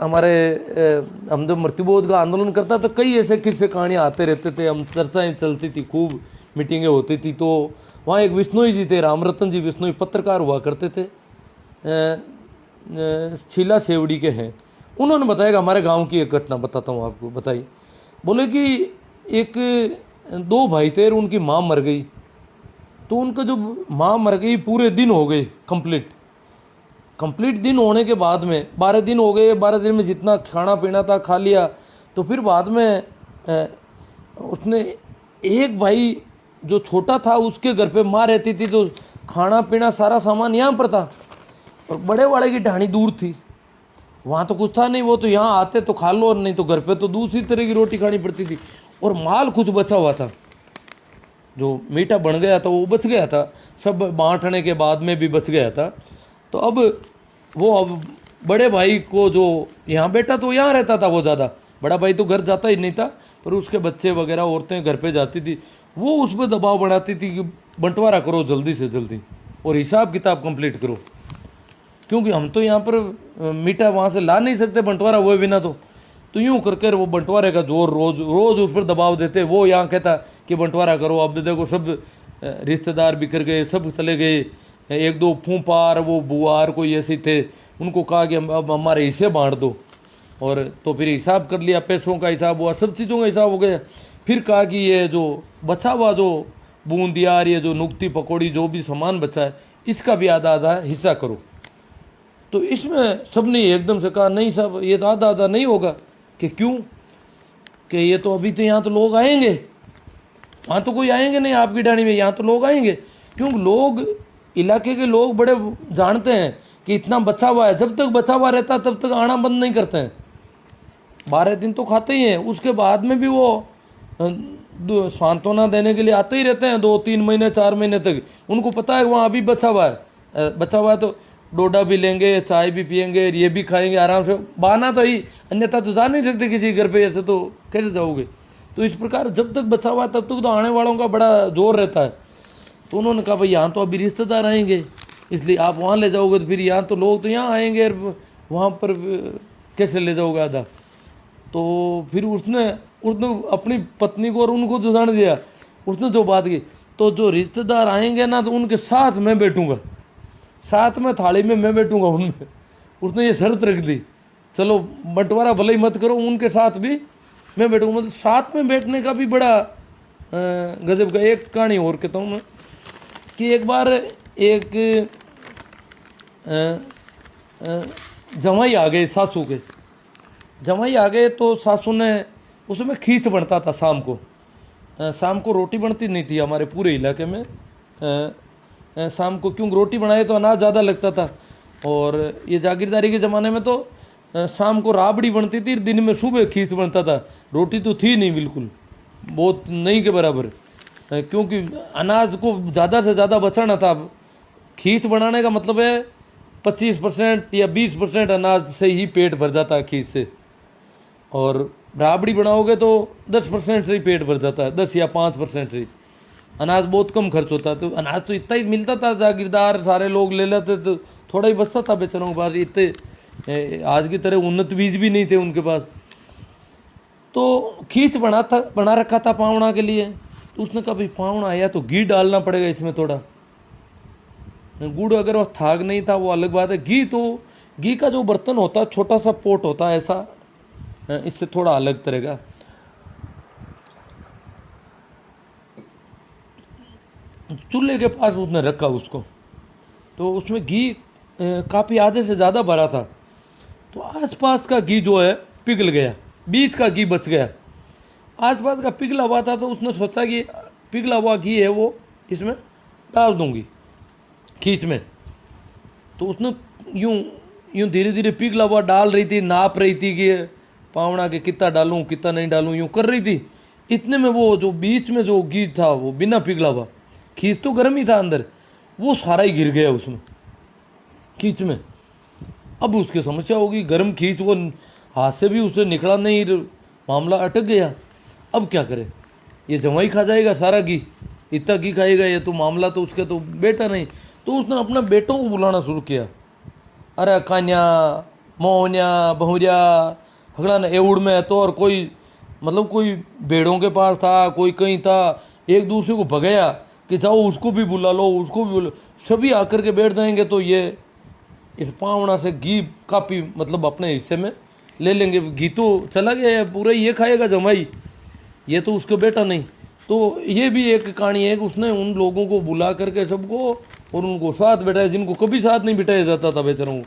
हमारे हम जब मृत्युबोध का आंदोलन करता तो कई ऐसे किस्से कहानियाँ आते रहते थे, हम चर्चाएं चलती थी, खूब मीटिंगें होती थी। तो वहाँ एक विश्नोई जी थे, रामरतन जी विश्नोई, पत्रकार हुआ करते थे, शीला सेवड़ी के हैं। उन्होंने बताया कि हमारे गांव की एक घटना बताता हूँ आपको। बताइए, बोले कि एक दो भाई थे, उनकी माँ मर गई। तो उनका जो माँ मर गई, पूरे दिन हो गए कंप्लीट दिन होने के बाद में 12 दिन हो गए। 12 दिन में जितना खाना पीना था खा लिया। तो फिर बाद में उसने एक भाई जो छोटा था उसके घर पे माँ रहती थी, तो खाना पीना सारा सामान यहाँ पर था, और बड़े वाले की ढाणी दूर थी, वहाँ तो कुछ था नहीं। वो तो यहाँ आते तो खा लो, और नहीं तो घर पे तो दूसरी तरह की रोटी खानी पड़ती थी। और माल कुछ बचा हुआ था, जो मीठा बन गया था वो बच गया था, सब बांटने के बाद में भी बच गया था। तो अब बड़े भाई को, जो यहाँ बेटा तो यहाँ रहता था, वो ज़्यादा बड़ा भाई तो घर जाता ही नहीं था, पर उसके बच्चे वगैरह औरतें घर पे जाती थी, वो उस पर दबाव बनाती थी कि बंटवारा करो जल्दी से जल्दी और हिसाब किताब कंप्लीट करो, क्योंकि हम तो यहाँ पर मीठा वहाँ से ला नहीं सकते बंटवारा हुए बिना। तो यूँ करके वो बंटवारे का जोर रोज उस पर दबाव देते। वो यहाँ कहता कि बंटवारा करो। अब देखो सब रिश्तेदार बिखर गए, सब चले गए, एक दो फूंपार वो बुआर कोई ऐसे थे, उनको कहा कि अब हमारे हिस्से बांट दो। और तो फिर हिसाब कर लिया, पैसों का हिसाब हुआ, सब चीज़ों का हिसाब हो गया। फिर कहा कि ये जो बचा हुआ जो बूंदियार, ये जो नुक्ती पकौड़ी जो भी सामान बचा है, इसका भी आधा आधा हिस्सा करो। तो इसमें सबने एकदम से कहा नहीं साहब, ये तो आधा आधा नहीं होगा। कि क्यों? कि ये तो अभी तो यहाँ तो लोग आएंगे, वहाँ तो कोई आएंगे नहीं आपकी ढाणी में, यहाँ तो लोग आएंगे। क्योंकि लोग, इलाके के लोग बड़े जानते हैं कि इतना बचा हुआ है, जब तक बचा हुआ रहता है तब तक आना बंद नहीं करते हैं। 12 दिन तो खाते ही हैं, उसके बाद में भी वो सांत्वना देने के लिए आते ही रहते हैं, 2-3 महीने 4 महीने तक। उनको पता है वहाँ अभी बचा हुआ है, तो डोडा भी लेंगे, चाय भी पियेंगे, ये भी खाएंगे आराम से, बहाना तो ही, अन्यथा तो जा नहीं सकते किसी घर पे, ऐसे तो कैसे जाओगे। तो इस प्रकार जब तक बचा हुआ है तब तक तो आने वालों का बड़ा जोर रहता है। तो उन्होंने कहा भाई यहाँ तो अभी रिश्तेदार आएंगे, इसलिए आप वहाँ ले जाओगे तो फिर यहाँ तो लोग तो यहाँ आएंगे, वहाँ पर कैसे ले जाओगे आधा। तो फिर उसने अपनी पत्नी को और उनको जुटान दिया। उसने जो बात की, तो जो रिश्तेदार आएंगे ना तो उनके साथ मैं बैठूंगा, साथ में थाली में मैं बैठूंगा उनमें। उसने ये शर्त रख दी, चलो बंटवारा भले ही मत करो, उनके साथ भी मैं बैठूंगा। मतलब साथ में बैठने का भी बड़ा गजब का। एक कहानी और कहता हूँ मैं, कि एक बार एक जमाई आ गए, सासू के जमाई आ गए। तो सासू ने, उसमें खींच बनता था शाम को रोटी बनती नहीं थी हमारे पूरे इलाके में शाम को, क्योंकि रोटी बनाए तो अनाज ज़्यादा लगता था। और ये जागीरदारी के ज़माने में तो शाम को राबड़ी बनती थी, दिन में सुबह खींच बनता था। रोटी तो थी नहीं, बिल्कुल बहुत नहीं के बराबर, क्योंकि अनाज को ज़्यादा से ज़्यादा बचाना था। खींच बनाने का मतलब है 25% या 20% अनाज से ही पेट भर जाता है खींच से, और राबड़ी बनाओगे तो 10% से ही पेट भर जाता है, 10 या 5% से ही। अनाज बहुत कम खर्च होता है। तो अनाज तो इतना ही मिलता था, जागीरदार सारे लोग ले लेते, तो थोड़ा ही बचता था बेचारों के पास। इतने आज की तरह उन्नत बीज भी नहीं थे उनके पास। तो खींच बना रखा था पावना के लिए। तो उसने कहा भाई पावना आया तो घी डालना पड़ेगा इसमें थोड़ा। गुड़ अगर वो थाग नहीं था वो अलग बात है, घी का जो बर्तन होता है, छोटा सा पोट होता है ऐसा, इससे थोड़ा अलग तरह का। चूल्हे के पास उसने रखा उसको, तो उसमें घी काफ़ी आधे से ज़्यादा भरा था। तो आसपास का घी जो है पिघल गया, बीच का घी बच गया, आसपास का पिघला हुआ था। तो उसने सोचा कि पिघला हुआ घी है वो इसमें डाल दूंगी खींच में। तो उसने यूँ धीरे धीरे पिघला हुआ डाल रही थी, नाप रही थी कि पावना के कितना डालूँ कितना नहीं डालूँ, यूँ कर रही थी। इतने में वो जो बीच में जो घी था वो बिना पिघला हुआ, खींच तो गर्म ही था अंदर, वो सारा ही गिर गया उसमें खींच में। अब उसकी समस्या होगी, गर्म खींच वो हाथ से भी उससे निकला नहीं, मामला अटक गया। अब क्या करे, ये जमाई खा जाएगा सारा घी, इतना घी खाएगा ये, तो मामला तो उसका तो बेटा नहीं। तो उसने अपना बेटों को बुलाना शुरू किया, अरे कान्या मोहनिया बहुरिया हगला ने एवड़ में तो, और कोई मतलब कोई भेड़ों के पास था, कोई कहीं था, एक दूसरे को भगाया कि जाओ उसको भी बुला लो, उसको भी बुला, सभी आकर के बैठ जाएंगे तो ये इस पावना से घी काफ़ी मतलब अपने हिस्से में ले लेंगे। घी तो चला गया है, पूरा ये खाएगा जमाई, ये तो उसका बेटा नहीं। तो ये भी एक कहानी है कि उसने उन लोगों को बुला करके सबको और उनको साथ बैठाया जिनको कभी साथ नहीं बिठाया जाता था बेचारों को।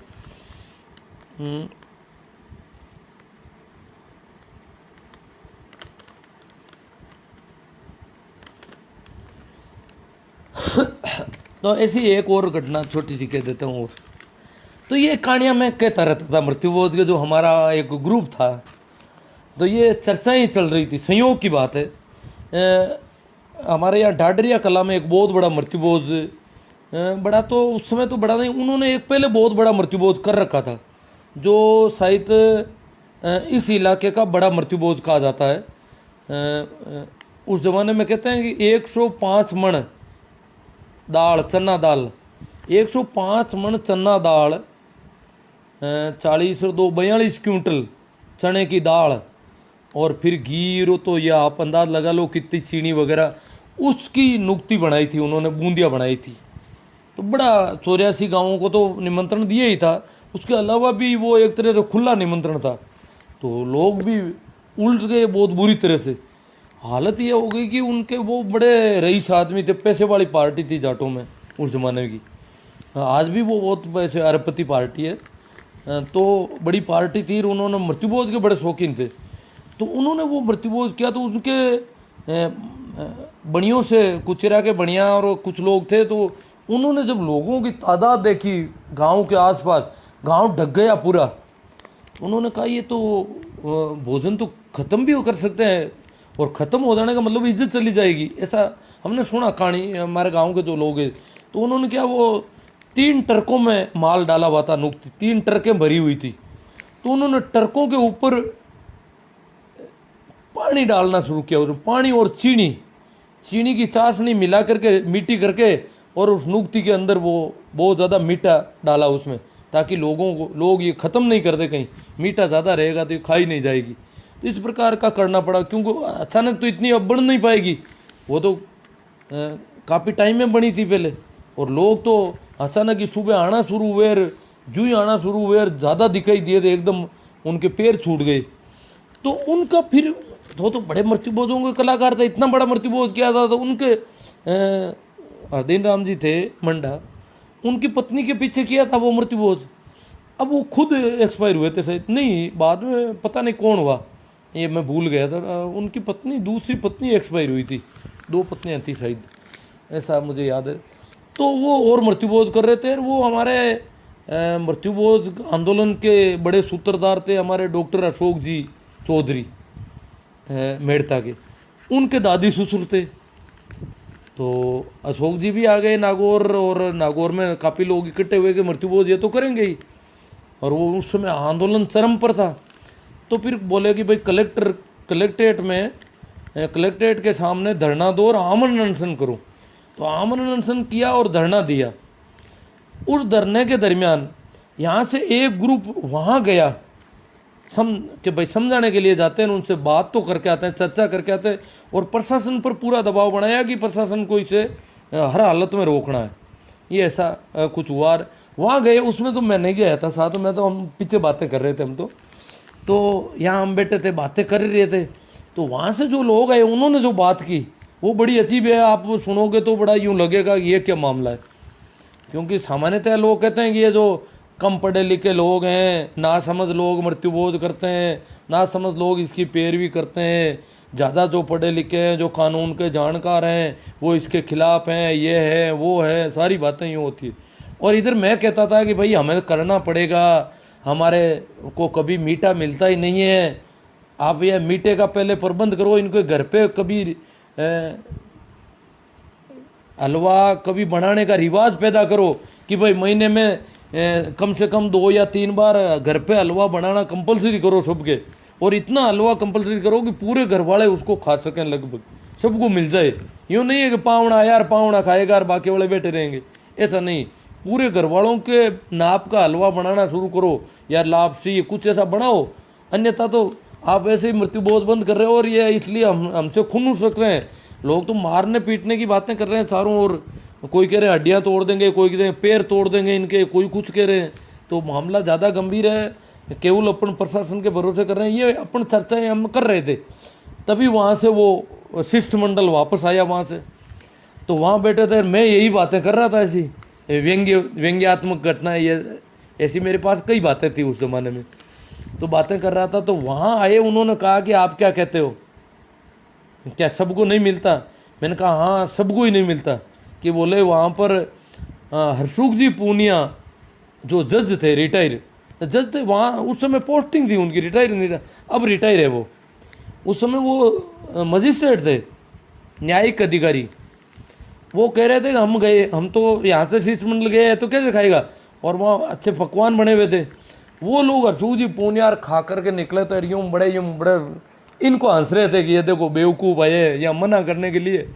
तो ऐसी एक और घटना छोटी सी कह देता हूँ। और तो ये कहानियाँ मैं कहता रहता था मृत्युबोध के, जो हमारा एक ग्रुप था, तो ये चर्चाएं चल रही थी। संयोग की बात है, हमारे यहाँ ढाडरिया कला में एक बहुत बड़ा मृत्युबोध, बड़ा तो उस समय तो बड़ा नहीं, उन्होंने एक पहले बहुत बड़ा मृत्युबोध कर रखा था, जो शायद इस इलाके का बड़ा मृत्युबोध कहा जाता है। उस जमाने में कहते हैं कि 105 मण दाल, चना दाल, 105 मण चना दाल, 40 और 2 42 क्विंटल चने की दाल, और फिर घी रो, तो या आप अंदाज लगा लो कितनी चीनी वगैरह, उसकी नुक्ति बनाई थी उन्होंने, बूंदियाँ बनाई थी। तो बड़ा 84 गाँवों को तो निमंत्रण दिया ही था, उसके अलावा भी वो एक तरह से खुला निमंत्रण था। तो लोग भी उलट गए बहुत बुरी तरह से। हालत ये हो गई कि उनके वो बड़े रईस आदमी थे, पैसे वाली पार्टी थी जाटों में उस जमाने की। आज भी वो बहुत पैसे अरबपति पार्टी है, तो बड़ी पार्टी थी। उन्होंने मृत्युबोध के बड़े शौकीन थे, तो उन्होंने वो मृत्युबोध किया। तो उनके बनियों से, कुचिरा के बनिया और कुछ लोग थे, तो उन्होंने जब लोगों की तादाद देखी गांव के आसपास, गांव ढक गया पूरा। उन्होंने कहा ये तो भोजन तो ख़त्म भी कर सकते हैं, और ख़त्म हो जाने का मतलब इज्जत चली जाएगी, ऐसा हमने सुना कहानी हमारे गांव के जो लोग हैं। तो उन्होंने क्या, वो 3 ट्रकों में माल डाला हुआ था, नुक्ति 3 ट्रकें भरी हुई थी। तो उन्होंने ट्रकों के ऊपर पानी डालना शुरू किया, और पानी और चीनी की चाशनी मिला करके, मीठी करके, और उस नुक्ति के अंदर वो बहुत ज़्यादा मीठा डाला उसमें, ताकि लोग ये ख़त्म नहीं कर दे, कहीं मीठा ज़्यादा रहेगा तो ये खाई नहीं जाएगी। तो इस प्रकार का करना पड़ा, क्योंकि अचानक तो इतनी अब बन नहीं पाएगी, वो तो काफ़ी टाइम में बनी थी पहले। और लोग तो अचानक ही सुबह आना शुरू हुए, जू ही आना शुरू हुए, ज़्यादा दिखाई दिए थे, एकदम उनके पैर छूट गए। तो उनका फिर तो बड़े मृत्युबोधों के कलाकार थे, इतना बड़ा मृत्युबोध किया था। तो उनके हरदीन राम जी थे मंडा, उनकी पत्नी के पीछे किया था वो मृत्युबोध। अब वो खुद एक्सपायर हुए थे शायद, नहीं बाद में पता नहीं कौन हुआ, ये मैं भूल गया था। उनकी पत्नी, दूसरी पत्नी एक्सपायर हुई थी, 2 पत्नियां थी शायद, ऐसा मुझे याद है। तो वो और मृत्युबोध कर रहे थे। और वो हमारे मृत्युबोध आंदोलन के बड़े सूत्रधार थे हमारे डॉक्टर अशोक जी चौधरी मेड़ता के, उनके दादी ससुर थे। तो अशोक जी भी आ गए नागौर, और नागौर में काफ़ी लोग इकट्ठे हुए कि मृत्युबोध ये तो करेंगे ही। और वो उस समय आंदोलन चरम पर था। तो फिर बोले कि भाई कलेक्ट्रेट के सामने धरना दो और आमरण अनशन करो। तो आमरण अनशन किया और धरना दिया। उस धरने के दरमियान यहाँ से एक ग्रुप वहाँ गया, कि भाई समझाने के लिए जाते हैं, उनसे बात तो करके आते हैं, चर्चा करके आते हैं, और प्रशासन पर पूरा दबाव बनाया कि प्रशासन को इसे हर हालत में रोकना है। ये ऐसा कुछ हुआ। वहाँ गए, उसमें तो मैं नहीं गया था साथ में, तो हम पीछे बातें कर रहे थे हम तो यहाँ हम बैठे थे, बातें कर रहे थे। तो वहाँ से जो लोग आए, उन्होंने जो बात की वो बड़ी अजीब है। आप सुनोगे तो बड़ा यूँ लगेगा कि ये क्या मामला है, क्योंकि सामान्यतः लोग कहते हैं कि ये जो कम पढ़े लिखे लोग हैं, ना समझ लोग मृत्युबोध करते हैं, ना समझ लोग इसकी पैरवी करते हैं। ज़्यादा जो पढ़े लिखे हैं, जो कानून के जानकार हैं, वो इसके खिलाफ हैं, ये है वो है, सारी बातें यूँ होती है। और इधर मैं कहता था कि भाई हमें करना पड़ेगा, हमारे को कभी मीठा मिलता ही नहीं है, आप ये मीठे का पहले प्रबंध करो। इनके घर पे कभी हलवा कभी बनाने का रिवाज पैदा करो कि भाई महीने में कम से कम 2 या 3 बार घर पे हलवा बनाना कंपलसरी करो सबके। और इतना हलवा कंपलसरी करो कि पूरे घर वाले उसको खा सकें, लगभग सबको मिल जाए। यूँ नहीं है कि पावड़ा यार पावड़ा खाएगा और बाकी वाले बैठे रहेंगे, ऐसा नहीं। पूरे घर वालों के नाप का हलवा बनाना शुरू करो या लापसी कुछ ऐसा बनाओ, अन्यथा तो आप ऐसे ही मृत्यु बोध बंद कर रहे हो। और ये इसलिए हमसे खून उठ सक रहे हैं। लोग तो मारने पीटने की बातें कर रहे हैं चारों ओर। कोई कह रहे हैं हड्डियां तोड़ देंगे, कोई कह रहे हैं पैर तोड़ देंगे इनके, कोई कुछ कह रहे हैं। तो मामला ज़्यादा गंभीर है। केवल अपन प्रशासन के भरोसे कर रहे हैं। ये अपन चर्चाएं हम कर रहे थे, तभी वहाँ से वो शिष्टमंडल वापस आया वहाँ से। तो वहाँ बैठे थे, मैं यही बातें कर रहा था, ऐसी व्यंग्यात्मक घटना ये ऐसी मेरे पास कई बातें थी उस ज़माने में, तो बातें कर रहा था। तो वहाँ आए, उन्होंने कहा कि आप क्या कहते हो, क्या सबको नहीं मिलता? मैंने कहा हाँ सबको ही नहीं मिलता। कि बोले वहाँ पर हरसुख जी पूनिया जो जज थे, रिटायर जज थे वहाँ, उस समय पोस्टिंग थी उनकी, रिटायर नहीं था, अब रिटायर है वो। उस समय वो मजिस्ट्रेट थे, न्यायिक अधिकारी। वो कह रहे थे कि हम गए, हम तो यहाँ से शिष्टमंडल गए हैं तो कैसे खाएगा, और वहाँ अच्छे पकवान बने हुए थे। वो लोग हरसुख जी पूनियार खा करके निकले थे, यूँ बड़े इनको हंस रहे थे कि ये देखो बेवकूफ़ आए या मना करने के लिए।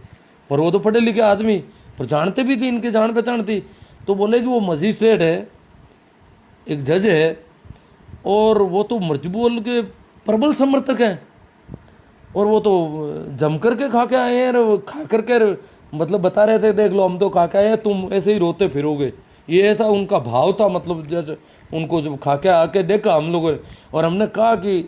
और वो तो पढ़े लिखे आदमी और जानते भी थे, इनके जान पहचान थी। तो बोले कि वो मजिस्ट्रेट है, एक जज है, और वो तो मजबूर के प्रबल समर्थक हैं, और वो तो जम करके खा के आए हैं। और खा करके मतलब बता रहे थे देख लो हम तो खा के आए हैं, तुम ऐसे ही रोते फिरोगे। ये ऐसा उनका भाव था। मतलब जब उनको जब खा के आके देखा हम लोग, और हमने कहा कि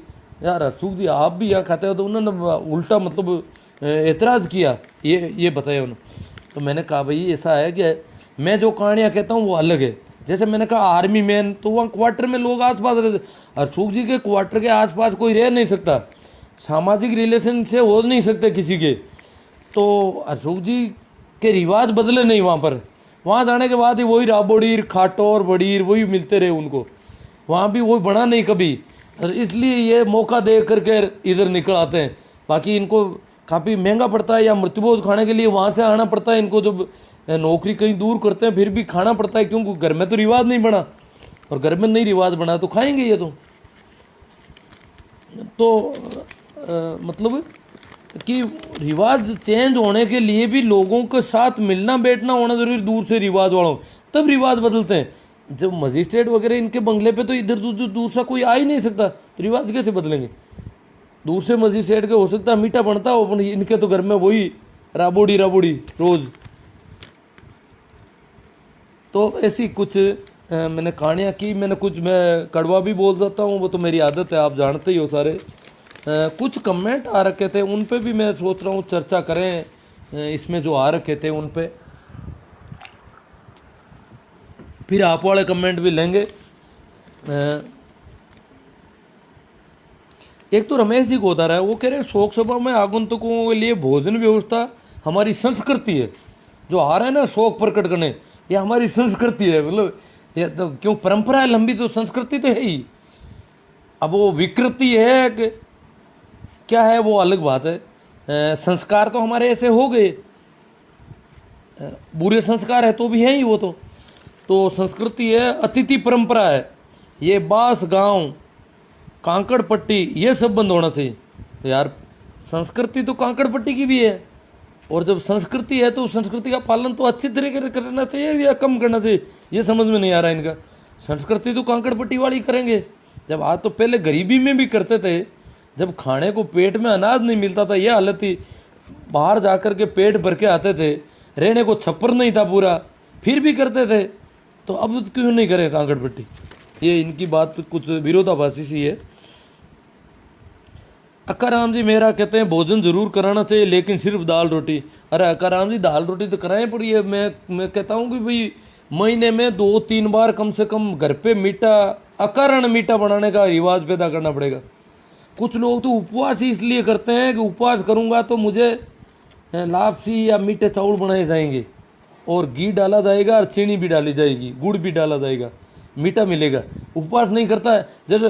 यार हरसुख जी आप भी यहाँ खाते हो, तो उन्होंने उल्टा मतलब एतराज़ किया। ये बताया उन्होंने। तो मैंने कहा भाई ऐसा है कि मैं जो कहानियाँ कहता हूँ वो अलग है। जैसे मैंने कहा आर्मी मैन, तो वहाँ क्वार्टर में लोग आसपास रहते, हरसुख जी के क्वार्टर के आसपास कोई रह नहीं सकता, सामाजिक रिलेशन से हो नहीं सकते किसी के। तो हरसुख जी के रिवाज बदले नहीं वहाँ पर। वहाँ जाने के बाद ही वही राबोड़ीर खाटोर बड़ीर वही मिलते रहे उनको, वहाँ भी वही बना नहीं कभी। और इसलिए ये मौका दे करके इधर निकल आते हैं। बाकी इनको काफ़ी महंगा पड़ता है, या मृत्युबोध खाने के लिए वहाँ से आना पड़ता है इनको। जब नौकरी कहीं दूर करते हैं फिर भी खाना पड़ता है, क्योंकि घर में तो रिवाज नहीं बना, और घर में नहीं रिवाज बना तो खाएंगे ये तो मतलब कि रिवाज चेंज होने के लिए भी लोगों के साथ मिलना बैठना होना जरूरी, दूर से रिवाज वालों, तब रिवाज बदलते हैं। जब मजिस्ट्रेट वगैरह इनके बंगले पे तो इधर दूसरा कोई आ ही नहीं सकता, तो रिवाज कैसे बदलेंगे? दूर से मजिस्ट्रेट के हो सकता है मीठा बनता हो, अपन इनके तो घर में वही राबोड़ी रोज। तो ऐसी कुछ मैंने कहानियाँ की। मैं कड़वा भी बोल देता हूँ, वो तो मेरी आदत है, आप जानते ही हो सारे। कुछ कमेंट आ रखे थे, उन पे भी मैं सोच रहा हूँ चर्चा करें। इसमें जो आ रखे थे उन पे फिर आप वाले कमेंट भी लेंगे। एक तो रमेश जी गोदारा है, वो कह रहे हैं शोक सभा में आगंतुकों के लिए भोजन व्यवस्था हमारी संस्कृति है। जो आ रहे हैं ना शोक प्रकट करने, ये हमारी संस्कृति है। मतलब ये तो क्यों परंपरा है लंबी, तो संस्कृति तो है ही। अब वो विकृति है कि क्या है वो अलग बात है। संस्कार तो हमारे ऐसे हो गए, बुरे संस्कार है तो भी है ही वो तो संस्कृति है, अतिथि परंपरा है। ये बास गांव कांकड़ पट्टी ये सब बंद होना चाहिए। तो यार संस्कृति तो कांकड़ पट्टी की भी है, और जब संस्कृति है तो संस्कृति का पालन तो अच्छी तरीके से करना चाहिए या कम करना चाहिए, ये समझ में नहीं आ रहा इनका। संस्कृति तो कांकड़ पट्टी वाली करेंगे। जब आज तो पहले गरीबी में भी करते थे, जब खाने को पेट में अनाज नहीं मिलता था, यह हालत थी, बाहर जाकर के पेट भर के आते थे, रहने को छप्पर नहीं था पूरा, फिर भी करते थे। तो अब क्यों नहीं करें कांकड़ पट्टी? ये इनकी बात कुछ विरोधाभासी सी है। अक्काराम जी मेरा कहते हैं भोजन जरूर कराना चाहिए, लेकिन सिर्फ दाल रोटी। अरे अक्काराम जी दाल रोटी तो कराएं पड़ी है। मैं कहता हूँ कि भाई महीने में 2-3 बार कम से कम घर पे मीठा, अकारण मीठा बनाने का रिवाज पैदा करना पड़ेगा। कुछ लोग तो उपवास ही इसलिए करते हैं कि उपवास करूँगा तो मुझे लापसी या मीठे चावल बनाए जाएंगे, और घी डाला जाएगा और चीनी भी डाली जाएगी, गुड़ भी डाला जाएगा, मीठा मिलेगा। उपवास नहीं करता है, जब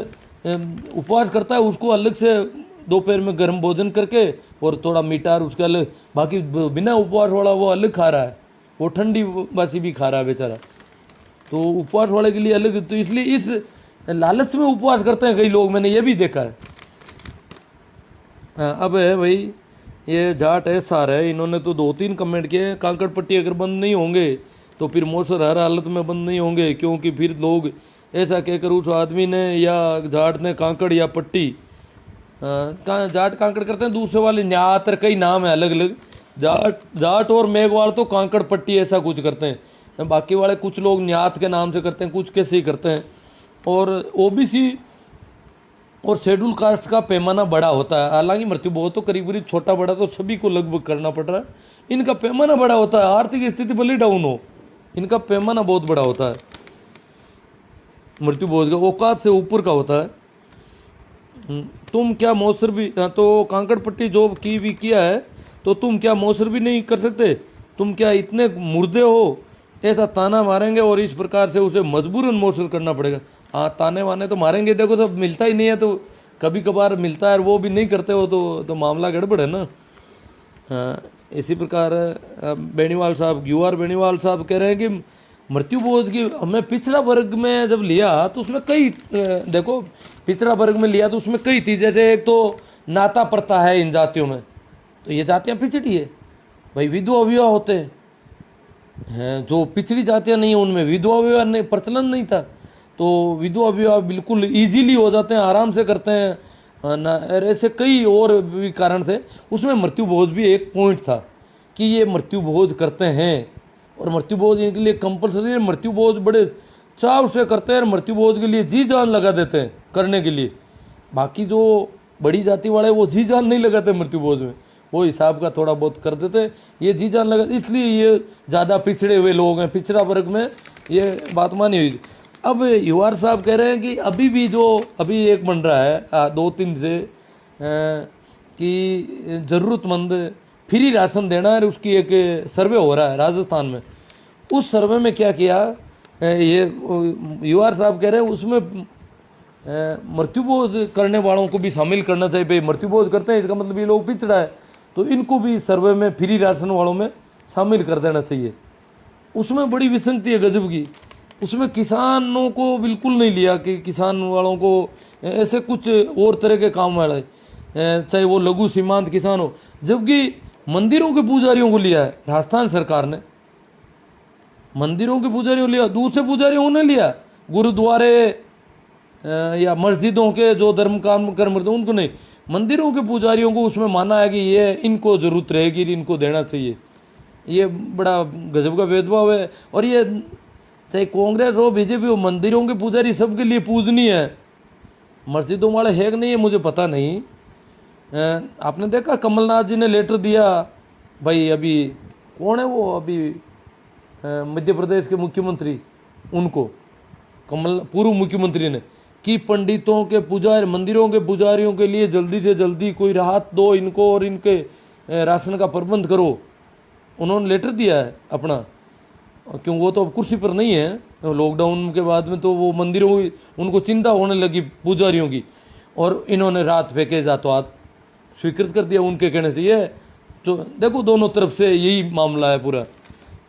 उपवास करता है उसको अलग से दोपहर में गर्म भोजन करके और थोड़ा मीठा और उसके अलग, बाकी बिना उपवास वाला वो अलग खा रहा है, वो ठंडी बासी भी खा रहा है बेचारा। तो उपवास वाले के लिए अलग, तो इसलिए इस लालच में उपवास करते हैं कई लोग, मैंने ये भी देखा है। अब है भाई ये जाट है सार है, इन्होंने तो 2-3 कमेंट किए। कांकड़ पट्टी अगर बंद नहीं होंगे तो फिर मोसर हर हालत में बंद नहीं होंगे, क्योंकि फिर लोग ऐसा कहकर उस आदमी ने या जाट ने कांकड़ या पट्टी, जाट कांकड़ करते हैं, दूसरे वाले न्यातर, कई नाम है अलग अलग, जाट और मेघवाल तो कांकड़ पट्टी ऐसा कुछ करते हैं, बाकी वाले कुछ लोग न्यात के नाम से करते हैं, कुछ कैसे ही करते हैं। और ओबीसी और शेड्यूल कास्ट का पैमाना बड़ा होता है, हालांकि मृत्यु बहुत तो करीब करीब छोटा बड़ा तो सभी को लगभग करना पड़ रहा है, इनका पैमाना बड़ा होता है, आर्थिक स्थिति भले डाउन हो, इनका पैमाना बहुत बड़ा होता है, मृत्यु बहुत का औकात से ऊपर का होता है। तुम क्या मौसर भी, तो कांकड़ पट्टी जॉब की भी किया है, तो तुम क्या मौसर भी नहीं कर सकते, तुम क्या इतने मुर्दे हो, ऐसा ताना मारेंगे और इस प्रकार से उसे मजबूरन मौसर करना पड़ेगा। हाँ, ताने वाने तो मारेंगे, देखो सब मिलता ही नहीं है, तो कभी कभार मिलता है, वो भी नहीं करते हो तो मामला गड़बड़ है ना। हाँ, इसी प्रकार बेनीवाल साहब, यूआर बेनीवाल साहब कह रहे हैं कि मृत्यु बोध की हमें पिछड़ा वर्ग में जब लिया तो उसमें कई, देखो पिछड़ा वर्ग में लिया तो उसमें कई थी, जैसे एक तो नाता प्रथा है इन जातियों में, तो ये जातियाँ पिछड़ी है भाई, विधवा विवाह होते हैं, जो पिछड़ी जातियाँ नहीं है उनमें विधवा विवाह नहीं, प्रचलन नहीं था, तो विधवा विवाह बिल्कुल इजीली हो जाते हैं, आराम से करते हैं ना, ऐसे कई और भी कारण थे। उसमें मृत्यु भोज भी एक पॉइंट था कि ये मृत्यु भोज करते हैं, और मृत्यु भोज इनके लिए कंपलसरी है, मृत्यु भोज बड़े चाव से करते हैं, मृत्यु भोज के लिए जी जान लगा देते हैं करने के लिए। बाकी जो बड़ी जाति वाले वो जी जान नहीं लगाते मृत्यु भोज में, वो हिसाब का थोड़ा बहुत कर देते हैं, ये जी जान लगा, इसलिए ये ज़्यादा पिछड़े हुए लोग हैं, पिछड़ा वर्ग में ये बात मानी हुई। अब यूआर साहब कह रहे हैं कि अभी भी जो अभी एक बन रहा है 2-3 से कि ज़रूरतमंद फ्री राशन देना है, उसकी एक सर्वे हो रहा है राजस्थान में। उस सर्वे में क्या किया ये यूआर साहब कह रहे हैं, उसमें मृत्युभोज करने वालों को भी शामिल करना चाहिए। भाई मृत्युभोज करते हैं इसका मतलब ये लोग पिछड़ा है, तो इनको भी सर्वे में फ्री राशन वालों में शामिल कर देना चाहिए। उसमें बड़ी विसंगति है गजब की, उसमें किसानों को बिल्कुल नहीं लिया कि किसान वालों को ऐसे कुछ और तरह के काम वाले, चाहे वो लघु सीमांत किसान हो, जबकि मंदिरों के पुजारियों को लिया है राजस्थान सरकार ने, मंदिरों के पुजारियों को लिया, दूसरे पुजारियों ने लिया, गुरुद्वारे या मस्जिदों के जो धर्म काम कर्म करते उनको नहीं, मंदिरों के पुजारियों को उसमें माना है कि ये इनको जरूरत रहेगी, इनको देना चाहिए। ये बड़ा गजब का भेदभाव है। और ये चाहे कांग्रेस हो बीजेपी हो, मंदिरों के पुजारी सबके लिए पूजनीय है, मस्जिदों वाले है कि नहीं है मुझे पता नहीं। आपने देखा कमलनाथ जी ने लेटर दिया, भाई अभी कौन है वो अभी मध्य प्रदेश के मुख्यमंत्री, उनको पूर्व मुख्यमंत्री ने, कि पंडितों के पुजारी मंदिरों के पुजारियों के लिए जल्दी से जल्दी कोई राहत दो इनको और इनके राशन का प्रबंध करो। उन्होंने लेटर दिया है अपना, क्यों वो तो अब कुर्सी पर नहीं है, लॉकडाउन के बाद में तो वो मंदिरों की उनको चिंता होने लगी पुजारियों की, और इन्होंने रात पैकेज हाथों हाथ स्वीकृत कर दिया उनके कहने से। ये तो देखो दोनों तरफ से यही मामला है पूरा।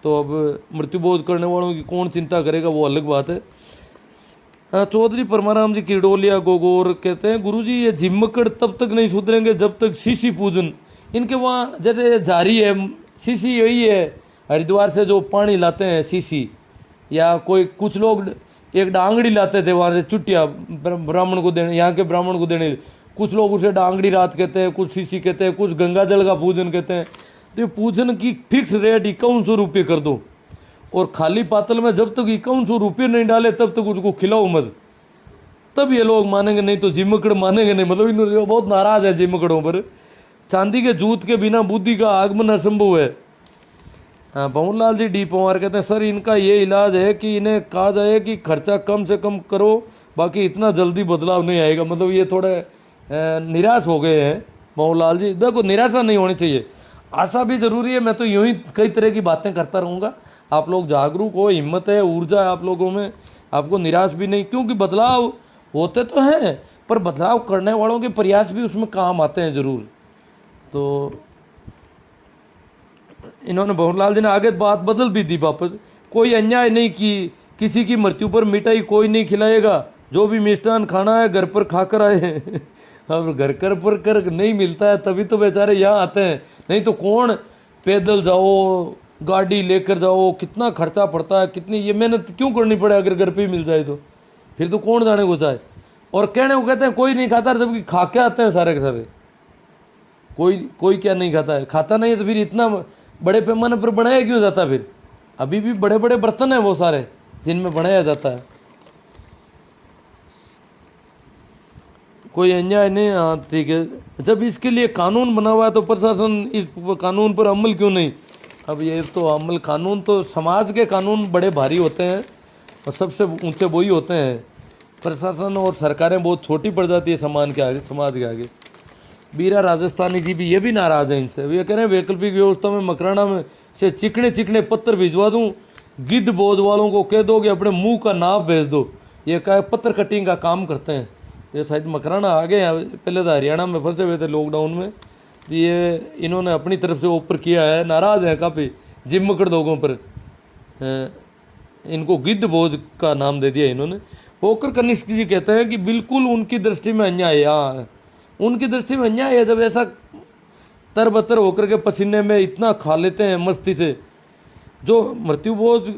तो अब मृत्युभोज करने वालों की कौन चिंता करेगा वो अलग बात है। चौधरी परमाराम जी किरडोलिया गोगोर कहते हैं, गुरुजी ये जिम्मकड़ तब तक नहीं सुधरेंगे जब तक शीशी पूजन इनके वहाँ जैसे जारी है। शीशी यही है, हरिद्वार से जो पानी लाते हैं शीशी, या कोई कुछ लोग एक डांगड़ी लाते थे वहाँ से चुटिया ब्राह्मण को देने, यहाँ के ब्राह्मण को देने, कुछ लोग उसे डांगड़ी रात कहते हैं, कुछ शीशी कहते हैं, कुछ गंगा जल का पूजन कहते हैं। तो पूजन की फिक्स रेट 5100 रुपये कर दो, और खाली पातल में जब तक 5100 रुपये नहीं डाले तब तक उसको खिलाओ मत, तब ये लोग मानेंगे, नहीं तो जिमकड़ मानेंगे नहीं। मतलब इन बहुत नाराज है जिमकड़ों पर। चांदी के जूत के बिना बुद्धि का आगमन असंभव है। हाँ, भंवरलाल जी डी पवार कहते हैं, सर इनका ये इलाज है कि इन्हें कहा जाए कि खर्चा कम से कम करो, बाकी इतना जल्दी बदलाव नहीं आएगा। मतलब ये थोड़े निराश हो गए हैं भंवरलाल जी। देखो निराशा नहीं होनी चाहिए, आशा भी जरूरी है। मैं तो यूं ही कई तरह की बातें करता रहूँगा, आप लोग जागरूक हो, हिम्मत है, ऊर्जा है आप लोगों में, आपको निराश भी नहीं, क्योंकि बदलाव होते तो हैं पर बदलाव करने वालों के प्रयास भी उसमें काम आते हैं जरूर। तो इन्होंने भंवरलाल जी ने आगे बात बदल भी दी वापस, कोई अन्याय नहीं की, किसी की मृत्यु पर मिठाई कोई नहीं खिलाएगा, जो भी मिष्ठान खाना है घर पर खाकर आए। अब घर पर नहीं मिलता है तभी तो बेचारे यहाँ आते हैं, नहीं तो कौन पैदल जाओ गाड़ी लेकर जाओ, कितना खर्चा पड़ता है, कितनी ये मेहनत क्यों करनी पड़े अगर घर पे ही मिल जाए तो, फिर तो कौन जाने को चाहे। और कहने को कहते हैं कोई नहीं खाता, जबकि खा के आते हैं सारे के सारे। कोई कोई क्या नहीं खाता है, खाता नहीं है तो फिर इतना बड़े पैमाने पर बनाया क्यों जाता है? फिर अभी भी बड़े बड़े बर्तन हैं वो सारे जिनमें बनाया जाता है। कोई अन्याय नहीं। हाँ ठीक है, जब इसके लिए कानून बना हुआ है तो प्रशासन इस कानून पर अमल क्यों नहीं? अब ये तो अमल, कानून तो समाज के कानून बड़े भारी होते हैं और सबसे ऊंचे वही होते हैं। प्रशासन और सरकारें बहुत छोटी पड़ जाती है समाज के आगे। बीरा राजस्थानी जी भी ये भी नाराज हैं इनसे। ये कह रहे हैं वैकल्पिक व्यवस्था में मकराना में से चिकने चिकने पत्थर भिजवा दूं, गिद्ध बोध वालों को कह दो कि अपने मुंह का नाप भेज दो। ये क्या पत्थर कटिंग का काम करते हैं। ये शायद मकराना आ गए हैं, पहले तो हरियाणा में फंसे हुए थे लॉकडाउन में। ये इन्होंने अपनी तरफ से ऊपर किया है, नाराज़ हैं काफ़ी जिम्मकड़ लोगों पर। इनको गिद्ध बोझ का नाम दे दिया इन्होंने। होकर कनिष्क जी कहते हैं कि बिल्कुल उनकी दृष्टि में अन्याय है। उनकी दृष्टि में अन्याय है जब ऐसा तरबतर होकर के पसीने में इतना खा लेते हैं मस्ती से। जो मृत्युबोध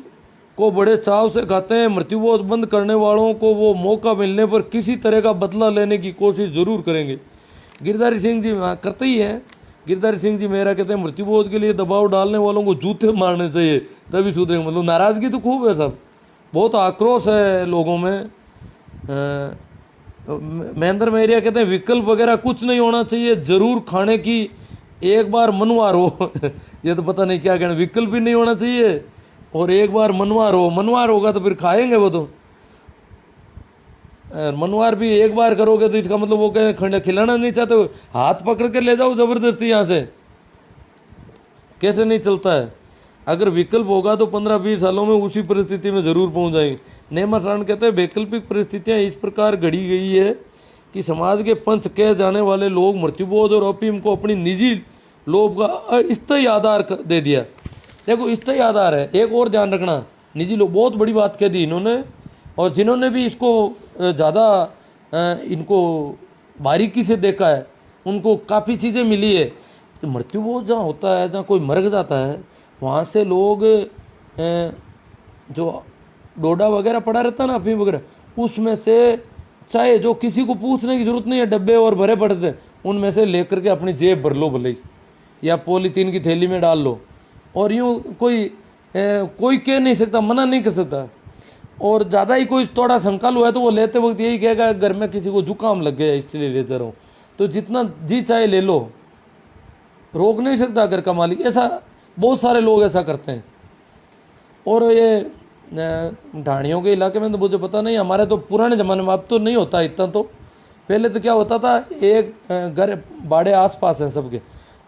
को बड़े चाव से खाते हैं, मृत्युबोध बंद करने वालों को वो मौका मिलने पर किसी तरह का बदला लेने की कोशिश जरूर करेंगे। गिरधारी सिंह जी करते ही हैं। गिरधारी सिंह जी मेरा कहते हैं मृत्युबोध के लिए दबाव डालने वालों को जूते मारने चाहिए तभी सुधरेंगे। मतलब नाराज़गी तो खूब है, सब बहुत आक्रोश है लोगों में। महेंद्र मेहरिया कहते हैं विकल्प वगैरह कुछ नहीं होना चाहिए, जरूर खाने की एक बार मनवार हो। ये तो पता नहीं क्या कहना, विकल्प भी नहीं होना चाहिए और एक बार मनवार हो। मनवार होगा तो फिर खाएंगे वो तो। मनवार भी एक बार करोगे तो इसका मतलब वो कहें खिलाना नहीं चाहते, हाथ पकड़ के ले जाओ जबरदस्ती यहाँ से, कैसे नहीं चलता है। अगर विकल्प होगा तो 15-20 सालों में उसी परिस्थिति में जरूर पहुंच जाएंगे। नेमा सारण कहते हैं वैकल्पिक परिस्थितियां इस प्रकार घड़ी गई है कि समाज के पंच कह जाने वाले लोग मृत्युबोध और अफीम को अपनी निजी लोभ का स्थायी आधार दे दिया। देखो स्थायी आधार है, एक और ध्यान रखना, निजी लोग बहुत बड़ी बात कह दी इन्होंने। और जिन्होंने भी इसको ज़्यादा इनको बारीकी से देखा है उनको काफ़ी चीज़ें मिली है। तो मृत्युबोध जहाँ होता है, जहाँ कोई मर जाता है, वहाँ से लोग जो डोडा वगैरह पड़ा रहता है ना, अफीम वगैरह, उसमें से चाहे जो किसी को पूछने की जरूरत नहीं है, डब्बे और भरे पड़े थे उनमें से लेकर के अपनी जेब भर लो भले ही, या पॉलीथीन की थैली में डाल लो। और यूँ कोई कह नहीं सकता, मना नहीं कर सकता। और ज़्यादा ही कोई थोड़ा संकल हुआ है तो वो लेते वक्त यही कहेगा घर में किसी को जुकाम लग गया इसलिए लेते रहो। तो जितना जी चाहे ले लो, रोक नहीं सकता घर का मालिक। ऐसा बहुत सारे लोग ऐसा करते हैं। और ये ढाणियों के इलाके में तो मुझे पता नहीं, हमारे तो पुराने ज़माने में, अब तो नहीं होता इतना। तो पहले तो क्या होता था, एक घर बाड़े आसपास हैं सबके,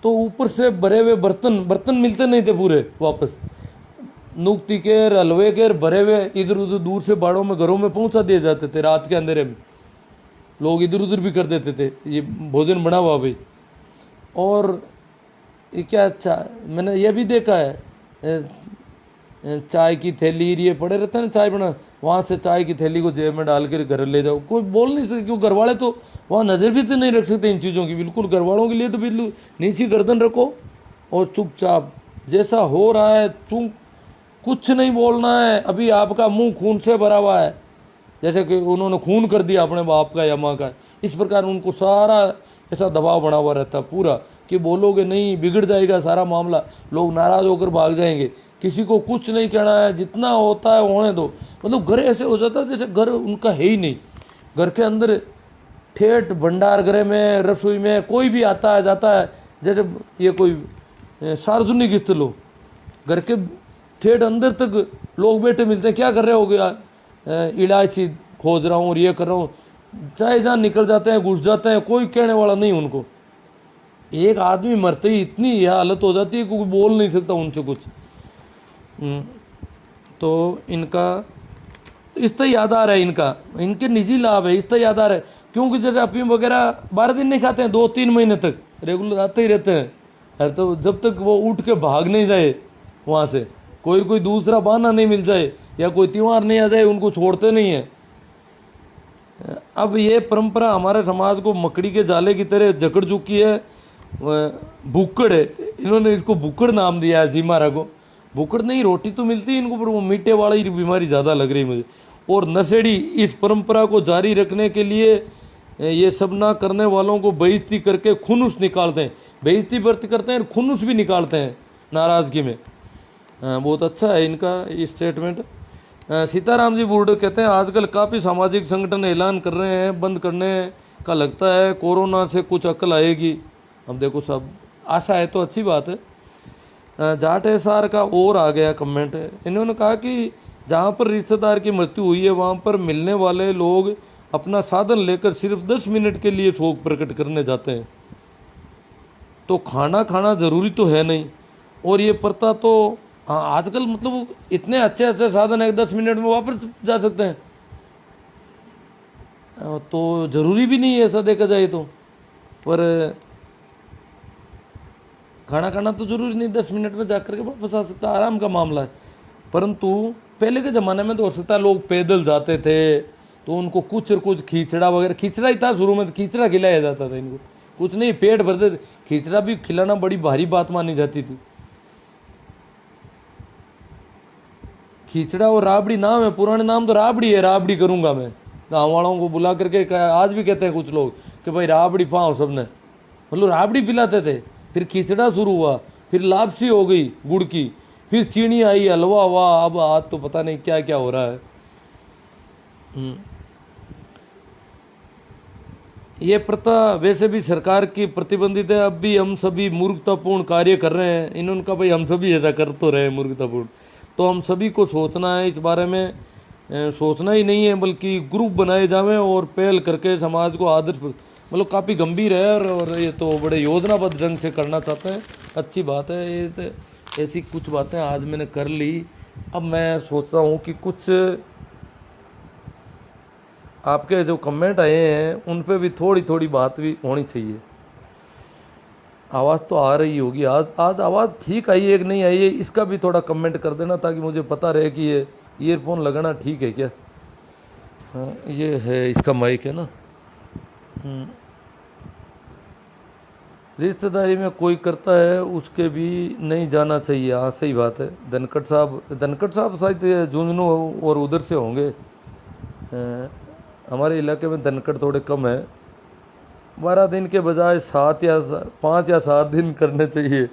तो ऊपर से भरे हुए बर्तन मिलते नहीं थे पूरे वापस, नुक्ती के हलवे के भरे हुए इधर उधर दूर से बाड़ों में घरों में पहुंचा दिए जाते थे। रात के अंधेरे में लोग इधर उधर भी कर देते थे, ये भोजन बना हुआ भाई। और ये क्या मैंने ये भी देखा है, चाय की थैली ये पड़े रहते हैं ना चाय बना, वहाँ से चाय की थैली को जेब में डाल कर घर ले जाओ। कोई बोल नहीं सकते, क्यों घर वाले तो वहाँ नज़र भी तो नहीं रख सकते इन चीज़ों की। बिल्कुल घर वालों के लिए तो बिल्कुल नीची गर्दन रखो और चुपचाप जैसा हो रहा है कुछ नहीं बोलना है। अभी आपका मुंह खून से भरा हुआ है, जैसे कि उन्होंने खून कर दिया अपने बाप का या माँ का, इस प्रकार उनको सारा ऐसा दबाव बना हुआ रहता है पूरा कि बोलोगे नहीं बिगड़ जाएगा सारा मामला, लोग नाराज़ होकर भाग जाएंगे। किसी को कुछ नहीं कहना है, जितना होता है होने दो। मतलब घर ऐसे हो जाता है जैसे घर उनका है ही नहीं। घर के अंदर ठेठ भंडार गृह में, रसोई में कोई भी आता है जाता है, जैसे ये कोई सार्वजनिक स्थल हो, घर के ठेठ अंदर तक लोग बैठे मिलते हैं। क्या कर रहे हो गया, इलायची खोज रहा हूँ और ये कर रहा हूँ, चाहे जहाँ निकल जाते हैं घुस जाते हैं, कोई कहने वाला नहीं उनको। एक आदमी मरते ही इतनी यह हालत हो जाती है कोई बोल नहीं सकता उनसे कुछ। तो इनका स्थायी आधार है, इनके निजी लाभ है, स्थायी आधार है। क्योंकि जैसे अफीम वगैरह 12 दिन नहीं खाते हैं, 2-3 महीने तक रेगुलर आते ही रहते हैं। तो जब तक वो उठ के भाग नहीं जाए वहाँ से, कोई दूसरा बहाना नहीं मिल जाए या कोई त्यौहार नहीं आ जाए, उनको छोड़ते नहीं है। अब ये परंपरा हमारे समाज को मकड़ी के जाले की तरह जकड़ चुकी है। भुक्कड़ है, इन्होंने इसको भुक्कड़ नाम दिया है जी महाराज को। भूखड़ नहीं, रोटी तो मिलती है इनको, पर वो मीठे वाली बीमारी ज़्यादा लग रही मुझे। और नशेड़ी इस परंपरा को जारी रखने के लिए ये सब ना करने वालों को बेइज्जती करके खुनुस निकालते हैं, बेइज्जती व्रत करते हैं और खुनुस भी निकालते हैं नाराज़गी में। बहुत अच्छा है इनका स्टेटमेंट। सीताराम जी बूढ़े कहते हैं आजकल काफ़ी सामाजिक संगठन ऐलान कर रहे हैं बंद करने का, लगता है कोरोना से कुछ अकल आएगी। अब देखो सब आशा है तो अच्छी बात है। जाट एसआर का और आ गया कमेंट, इन्होंने कहा कि जहाँ पर रिश्तेदार की मृत्यु हुई है वहाँ पर मिलने वाले लोग अपना साधन लेकर सिर्फ 10 मिनट के लिए शोक प्रकट करने जाते हैं, तो खाना खाना जरूरी तो है नहीं। और ये प्रथा तो आजकल मतलब इतने अच्छे अच्छे साधन है 10 मिनट में वापस जा सकते हैं, तो ज़रूरी भी नहीं है ऐसा देखा जाए तो। पर खाना खाना तो जरूरी नहीं, 10 मिनट में जाकर के वापस आ सकता, आराम का मामला है। परंतु पहले के ज़माने में तो हो सकता है लोग पैदल जाते थे तो उनको कुछ और कुछ खिचड़ा वगैरह, खिचड़ा ही था शुरू में, तो खिचड़ा खिलाया जाता था इनको, कुछ नहीं पेट भरते थे। खिचड़ा भी खिलाना बड़ी भारी बात मानी जाती थी। खिचड़ा और राबड़ी नाम है, पुराने नाम तो राबड़ी है, राबड़ी करूँगा मैं। गाँव वालों को बुला करके आज भी कहते हैं कुछ लोग कि भाई राबड़ी पाओ सबने, मतलब राबड़ी पिलाते थे। फिर खिचड़ा शुरू हुआ, फिर लापसी हो गई गुड़ की, फिर चीनी आई, हलवा हुआ, अब आज तो पता नहीं क्या क्या हो रहा है। ये प्रथा वैसे भी सरकार की प्रतिबंधित है, अब भी हम सभी मूर्खतापूर्ण कार्य कर रहे हैं। इन्होंने कहा भाई हम सभी ऐसा कर तो रहे हैं मूर्खतापूर्ण, तो हम सभी को सोचना है इस बारे में। सोचना ही नहीं है बल्कि ग्रुप बनाए जावें और पहल करके समाज को आदर्श, मतलब काफ़ी गंभीर है और ये तो बड़े योजनाबद्ध ढंग से करना चाहते हैं। अच्छी बात है। ये तो ऐसी कुछ बातें आज मैंने कर ली। अब मैं सोचता हूँ कि कुछ आपके जो कमेंट आए हैं उन पे भी थोड़ी थोड़ी बात भी होनी चाहिए। आवाज़ तो आ रही होगी, आज आवाज़ ठीक आई है कि नहीं आई है, इसका भी थोड़ा कमेंट कर देना ताकि मुझे पता रहे कि ये ईयरफोन लगाना ठीक है क्या। हाँ ये है, इसका माइक है ना। रिश्तेदारी में कोई करता है उसके भी नहीं जाना चाहिए। हाँ सही बात है। धनखड़ साहब शायद झुंझुनू और उधर से होंगे। हमारे इलाके में धनखड़ थोड़े कम है। 12 दिन के बजाय 5 या 7 दिन करने चाहिए।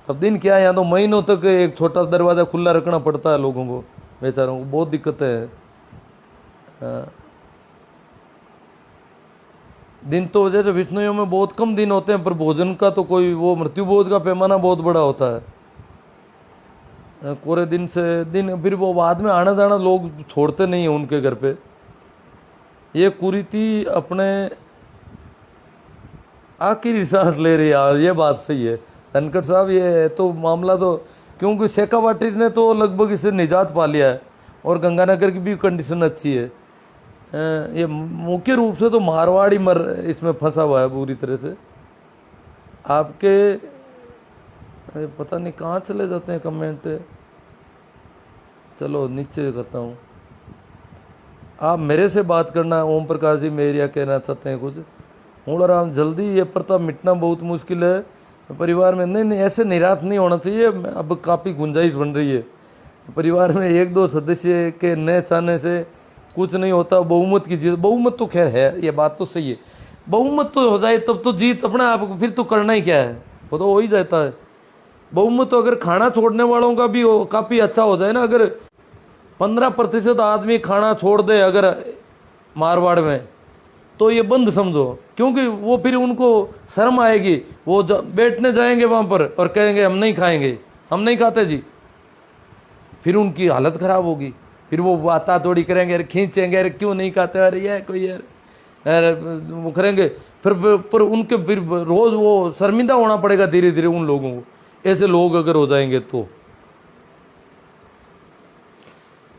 अब दिन क्या है, यहाँ तो महीनों तक एक छोटा दरवाज़ा खुला रखना पड़ता है लोगों को, बेचारों को बहुत दिक्कतें हैं। दिन तो जैसे विष्णुयों में बहुत कम दिन होते हैं, पर भोजन का तो कोई वो मृत्यु भोज का पैमाना बहुत बड़ा होता है। पूरे दिन से दिन फिर वो बाद में आना जाना लोग छोड़ते नहीं हैं उनके घर पे। ये कुरीति अपने आखिरी सांस ले रही है, ये बात सही है धनखड़ साहब। ये तो मामला तो क्योंकि शेखावाटी ने तो लगभग इससे निजात पा लिया है और गंगानगर की भी कंडीशन अच्छी है। ये मुख्य रूप से तो मारवाड़ी इसमें फंसा हुआ है पूरी तरह से। आपके अरे पता नहीं कहाँ चले जाते हैं कमेंट। चलो नीचे करता हूँ। आप मेरे से बात करना, ओम प्रकाश जी मेरिया कहना चाहते हैं कुछ। मूलाराम जल्दी ये प्रथा मिटना बहुत मुश्किल है परिवार में। नहीं ऐसे निराश नहीं होना चाहिए। अब काफ़ी गुंजाइश बन रही है। परिवार में 1-2 सदस्य के न चाहने से कुछ नहीं होता। बहुमत की जीत, बहुमत तो खैर है, ये बात तो सही है। बहुमत तो हो जाए तब तो जीत अपने आप, फिर तो करना ही क्या है, वो तो हो ही जाता है। बहुमत तो अगर खाना छोड़ने वालों का भी काफ़ी अच्छा हो जाए ना, अगर 15% आदमी खाना छोड़ दे अगर मारवाड़ में, तो ये बंद समझो, क्योंकि वो फिर उनको शर्म आएगी। वो बैठने जाएंगे वहाँ पर और कहेंगे हम नहीं खाएंगे, हम नहीं खाते जी, फिर उनकी हालत ख़राब होगी। फिर वो बाता तोड़ी करेंगे, अरे खींचेंगे, अरे क्यों नहीं खाते, अरे ये कोई यार वो करेंगे। फिर पर उनके फिर रोज़ वो शर्मिंदा होना पड़ेगा धीरे धीरे उन लोगों को। ऐसे लोग अगर हो जाएंगे तो।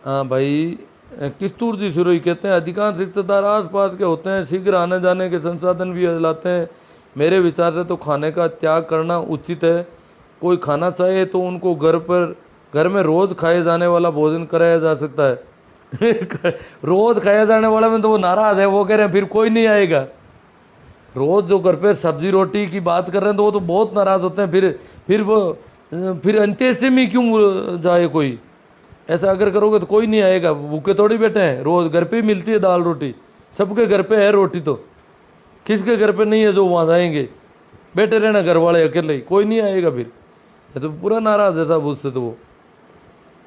हाँ भाई, किस्तूर जी शुरू ही कहते हैं अधिकांश रिश्तेदार आसपास के होते हैं, शीघ्र आने जाने के संसाधन भी लाते हैं। मेरे विचार से तो खाने का त्याग करना उचित है। कोई खाना चाहे तो उनको घर में रोज़ खाए जाने वाला भोजन कराया जा सकता है। रोज़ खाया जाने वाला में तो वो नाराज़ है, वो कह रहे हैं फिर कोई नहीं आएगा। रोज़ जो घर पे सब्जी रोटी की बात कर रहे हैं तो वो तो बहुत नाराज़ होते हैं। फिर वो फिर अंत्येष्टि में क्यों जाए कोई? ऐसा अगर करोगे तो कोई नहीं आएगा, भूखे थोड़ी बैठे हैं, रोज घर पे ही मिलती है दाल रोटी, सबके घर पे है रोटी, तो किसके घर पे नहीं है जो वहाँ जाएंगे? बैठे रहना घर वाले अकेले ही, कोई नहीं आएगा फिर। ये तो पूरा नाराज है साहब उससे तो वो।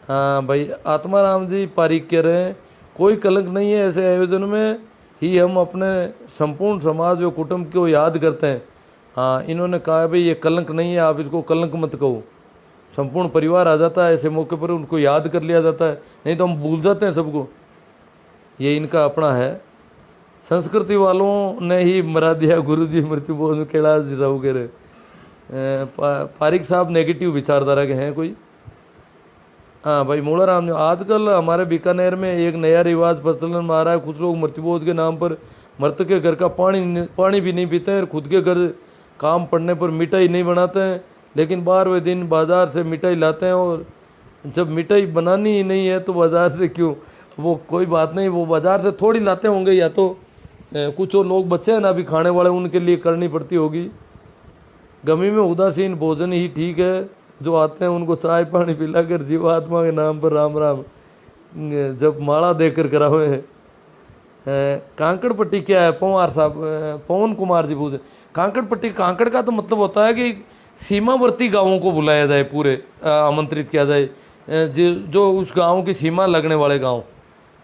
हाँ भाई, आत्माराम जी पारिक कह रहे हैं कोई कलंक नहीं है, ऐसे आयोजन में ही हम अपने संपूर्ण समाज व कुटुंब को याद करते हैं। हाँ, इन्होंने कहा भाई ये कलंक नहीं है, आप इसको कलंक मत कहो। संपूर्ण परिवार आ जाता है ऐसे मौके पर, उनको याद कर लिया जाता है, नहीं तो हम भूल जाते हैं सबको। ये इनका अपना है। संस्कृति वालों ने ही मरा दिया गुरुजी मृत्यु बोझ में, कैलाश जी राव कह रहे। पारिक साहब नेगेटिव विचारधारा के हैं कोई? हाँ भाई, मूलाराम जी, आजकल हमारे बीकानेर में एक नया रिवाज प्रचलन में आ रहा है। कुछ लोग मृत्युबोध के नाम पर मृतक के घर का पानी भी नहीं पीते हैं, और खुद के घर काम पड़ने पर मिठाई नहीं बनाते हैं, लेकिन 12वें दिन बाजार से मिठाई लाते हैं। और जब मिठाई बनानी ही नहीं है तो बाजार से क्यों? वो कोई बात नहीं, वो बाजार से थोड़ी लाते होंगे, या तो कुछ और लोग बच्चे हैं ना अभी खाने वाले, उनके लिए करनी पड़ती होगी। गमी में उदासीन भोजन ही ठीक है, जो आते हैं उनको चाय पानी पिलाकर जीवात्मा के नाम पर राम राम जब माला देकर करावे हैं। कांकड़ पट्टी क्या है? पवार साहब, पवन कुमार जी पूछे। कांकड़ पट्टी, कांकड़ का तो मतलब होता है कि सीमावर्ती गांवों को बुलाया जाए, पूरे आमंत्रित किया जाए, जो उस गांव की सीमा लगने वाले गांव,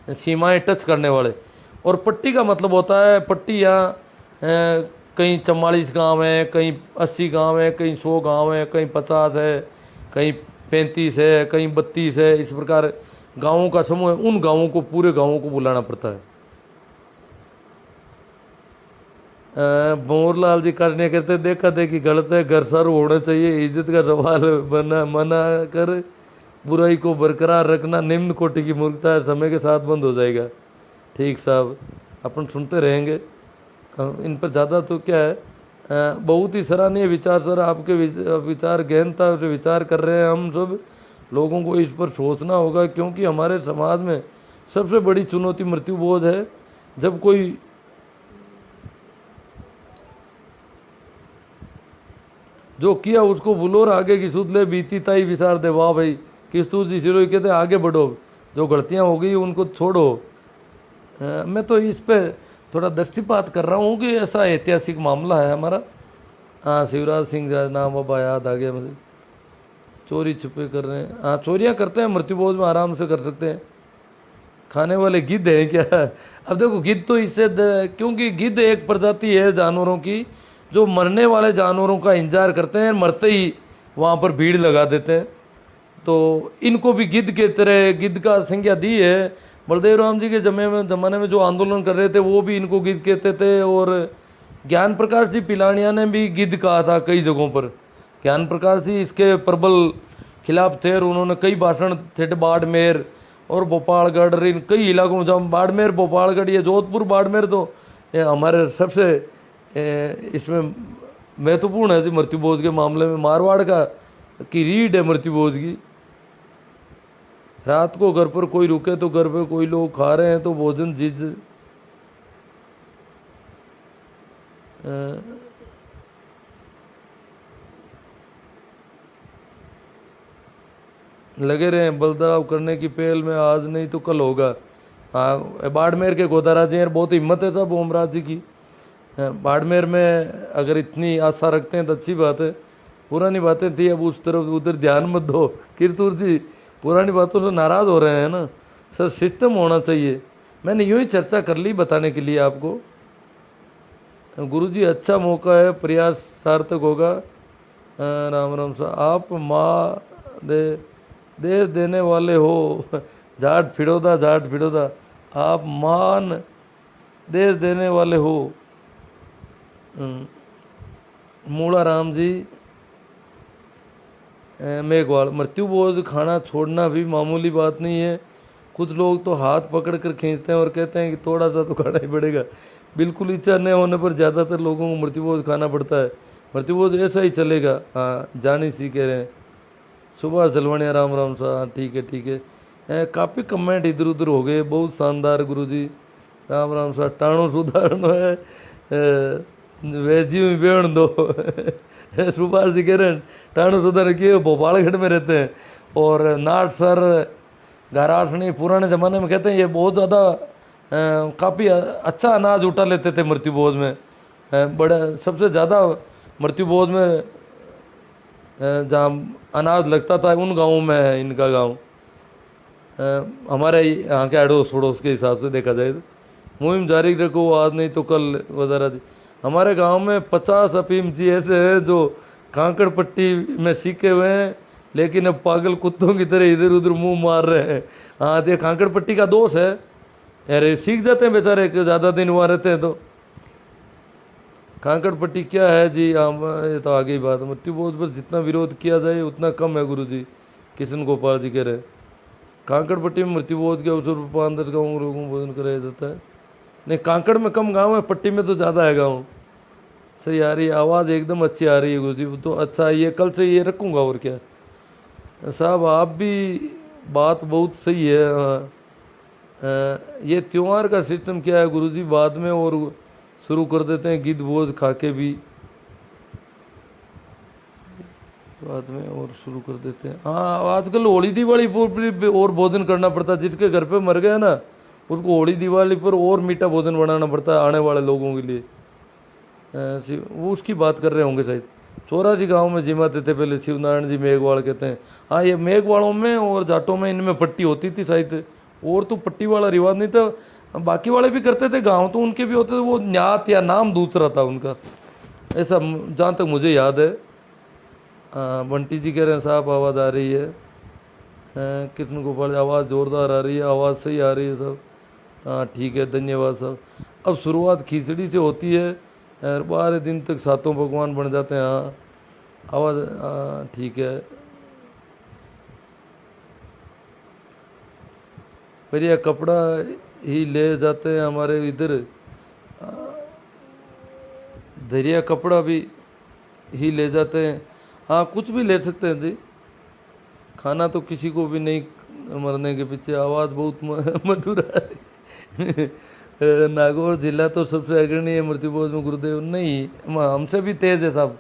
सीमाएं टच करने वाले। और पट्टी का मतलब होता है, पट्टी यहाँ कहीं 44 गांव है, कहीं 80 गांव है, कहीं 100 गांव है, कहीं 50 है, कहीं 35 है, कहीं 32 है, इस प्रकार गांवों का समूह है। उन गांवों को, पूरे गांवों को बुलाना पड़ता है। भंवरलाल जी करने करते देखा देखी गलत है, घर सारू होना चाहिए, इज्जत का सवाल बना मना कर बुराई को बरकरार रखना निम्न कोटि की मूर्खता है, समय के साथ बंद हो जाएगा। ठीक साहब, अपन सुनते रहेंगे, इन पर ज़्यादा तो क्या है। बहुत ही सराहनीय विचार सर, आपके विचार गहनता से विचार कर रहे हैं। हम सब लोगों को इस पर सोचना होगा, क्योंकि हमारे समाज में सबसे बड़ी चुनौती मृत्यु बोझ है। जब कोई जो किया उसको भूलो और आगे की सुध ले, बीती ताई विचार दे। वाह भाई, किस्तूर जी सिरो कहते हैं आगे बढ़ो, जो गलतियां हो गई उनको छोड़ो। मैं तो इस पे थोड़ा दृष्टिपात कर रहा हूँ कि ऐसा ऐतिहासिक मामला है हमारा। हाँ, शिवराज सिंह नाम अब याद आ गया मुझे। चोरी छुपे कर रहे हैं, हाँ चोरियाँ करते हैं, मृत्युबोध में आराम से कर सकते हैं। खाने वाले गिद्ध हैं क्या? अब देखो, गिद्ध तो इससे क्योंकि गिद्ध एक प्रजाति है जानवरों की जो मरने वाले जानवरों का इंतजार करते हैं, मरते ही वहाँ पर भीड़ लगा देते हैं। तो इनको भी गिद्ध के तरह गिद्ध का संज्ञा दी है। बलदेव राम जी के जमाने में जो आंदोलन कर रहे थे वो भी इनको गिद्ध कहते थे। और ज्ञान प्रकाश जी पिलानिया ने भी गिद्ध कहा था कई जगहों पर। ज्ञान प्रकाश जी इसके प्रबल खिलाफ थे और उन्होंने कई भाषण थे, बाड़मेर और भोपालगढ़, इन कई इलाकों में, जब बाड़मेर, भोपालगढ़, ये जोधपुर, बाड़मेर तो ये हमारे सबसे इसमें महत्वपूर्ण है जी मृत्युबोध के मामले में। मारवाड़ की रीढ़ है मृत्युबोध की। रात को घर पर कोई रुके तो घर पे कोई लोग खा रहे हैं तो भोजन जिद लगे रहे हैं बलदाव करने की पहल में, आज नहीं तो कल होगा। हाँ, बाड़मेर के गोदाराज जी बहुत हिम्मत है साहब ओमराज जी की। बाड़मेर में अगर इतनी आशा रखते हैं तो अच्छी बात है। पुरानी बातें थी, अब उस तरफ उधर ध्यान मत दो। कीरतुर जी पुरानी बातों से नाराज हो रहे हैं ना सर, सिस्टम होना चाहिए। मैंने यूं ही चर्चा कर ली बताने के लिए आपको। गुरुजी अच्छा मौका है, प्रयास सार्थक होगा। राम राम साहब, आप माँ दे देने वाले हो, झाट फिड़ोदा झाट फिड़ोदा, आप मान दे देने वाले हो। मूलाराम जी मेघवाल, मृत्युबोध खाना छोड़ना भी मामूली बात नहीं है। कुछ लोग तो हाथ पकड़ कर खींचते हैं और कहते हैं कि थोड़ा सा तो खाना ही पड़ेगा। बिल्कुल इच्छा न होने पर ज़्यादातर लोगों को मृत्युबोध खाना पड़ता है। मृत्युबोध ऐसा ही चलेगा। हाँ, जानी सी कह रहे हैं। सुभाष जलवानिया, राम राम साहब, ठीक है ठीक है। काफ़ी कमेंट इधर उधर हो गए, बहुत शानदार गुरुजी, राम राम साहब। टाणो सुधारण है वेजी में बेण दो सुभाष जी कह रहे हैं टाणु सुधर किए भोपालगढ़ में रहते हैं। और नाट सर गारासनी पुराने ज़माने में कहते हैं ये बहुत ज़्यादा काफ़ी अच्छा अनाज उठा लेते थे मृत्यु बोझ में। बड़ा सबसे ज़्यादा मृत्यु बोझ में जहाँ अनाज लगता था उन गाँवों में है इनका गांव। हमारे यहाँ के अड़ोस पड़ोस के हिसाब से देखा जाए तो मुहिम जारी रखो आज नहीं तो कल वगैरह जी। हमारे गांव में 50 अफीम जी ऐसे हैं जो कांकड़ पट्टी में सीखे हुए हैं, लेकिन अब पागल कुत्तों की तरह इधर उधर मुंह मार रहे हैं। हाँ, ये कांकड़ पट्टी का दोष है, अरे सीख जाते हैं बेचारे ज़्यादा दिन वहाँ रहते हैं तो। कांकड़ पट्टी क्या है जी? ये तो आगे ही बात है। मृत्यु बोझ पर जितना विरोध किया जाए उतना कम है गुरु जी, किशन गोपाल जी कह रहे हैं। कांकड़ पट्टी में मृत्यु बोझ के अवसर पर 5-10 गाँव लोगों को भोजन कराया जाता है। नहीं, कांकड़ में कम गांव है, पट्टी में तो ज़्यादा है गांव। सही आ रही है आवाज़, एकदम अच्छी आ रही है गुरु जी। तो अच्छा, ये कल से ये रखूँगा। और क्या साहब, आप भी बात बहुत सही है। ये त्यौहार का सिस्टम क्या है गुरु जी? बाद में और शुरू कर देते हैं गिद्ध भोज खा के भी, बाद में और शुरू कर देते हैं। हाँ, आजकल होली दिवाली पर भी और भोजन करना पड़ता है। जिसके घर पे मर गया ना, उसको होली दिवाली पर और मीठा भोजन बनाना पड़ता है आने वाले लोगों के लिए। वो उसकी बात कर रहे होंगे शायद। 84 गांव में जिमाते थे पहले, शिवनारायण जी मेघवाड़ कहते हैं। हाँ, ये मेघवाड़ों में और जाटों में इनमें पट्टी होती थी शायद, और तो पट्टी वाला रिवाज नहीं था। बाकी वाले भी करते थे गांव, तो उनके भी होते थे। वो न्यात या नाम दूसरा था उनका, ऐसा जहाँ तक मुझे याद है। बंटी जी कह रहे हैं साहब आवाज़ आ रही है। कृष्ण गोपाल आवाज़ ज़ोरदार आ रही है, आवाज़ सही आ रही है सब। हाँ ठीक है, धन्यवाद साहब। अब शुरुआत खिचड़ी से होती है और 12 दिन तक सातों पकवान बन जाते हैं। हाँ आवाज़ ठीक है। पर यह कपड़ा ही ले जाते हैं हमारे इधर, दरिया कपड़ा भी ही ले जाते हैं। हाँ, कुछ भी ले सकते हैं जी, खाना तो किसी को भी नहीं मरने के पीछे। आवाज़ बहुत मधुर है। नागौर जिला तो सबसे अग्रणी है मृत्यु बोझ में गुरुदेव। नहीं, हमसे भी तेज है साहब।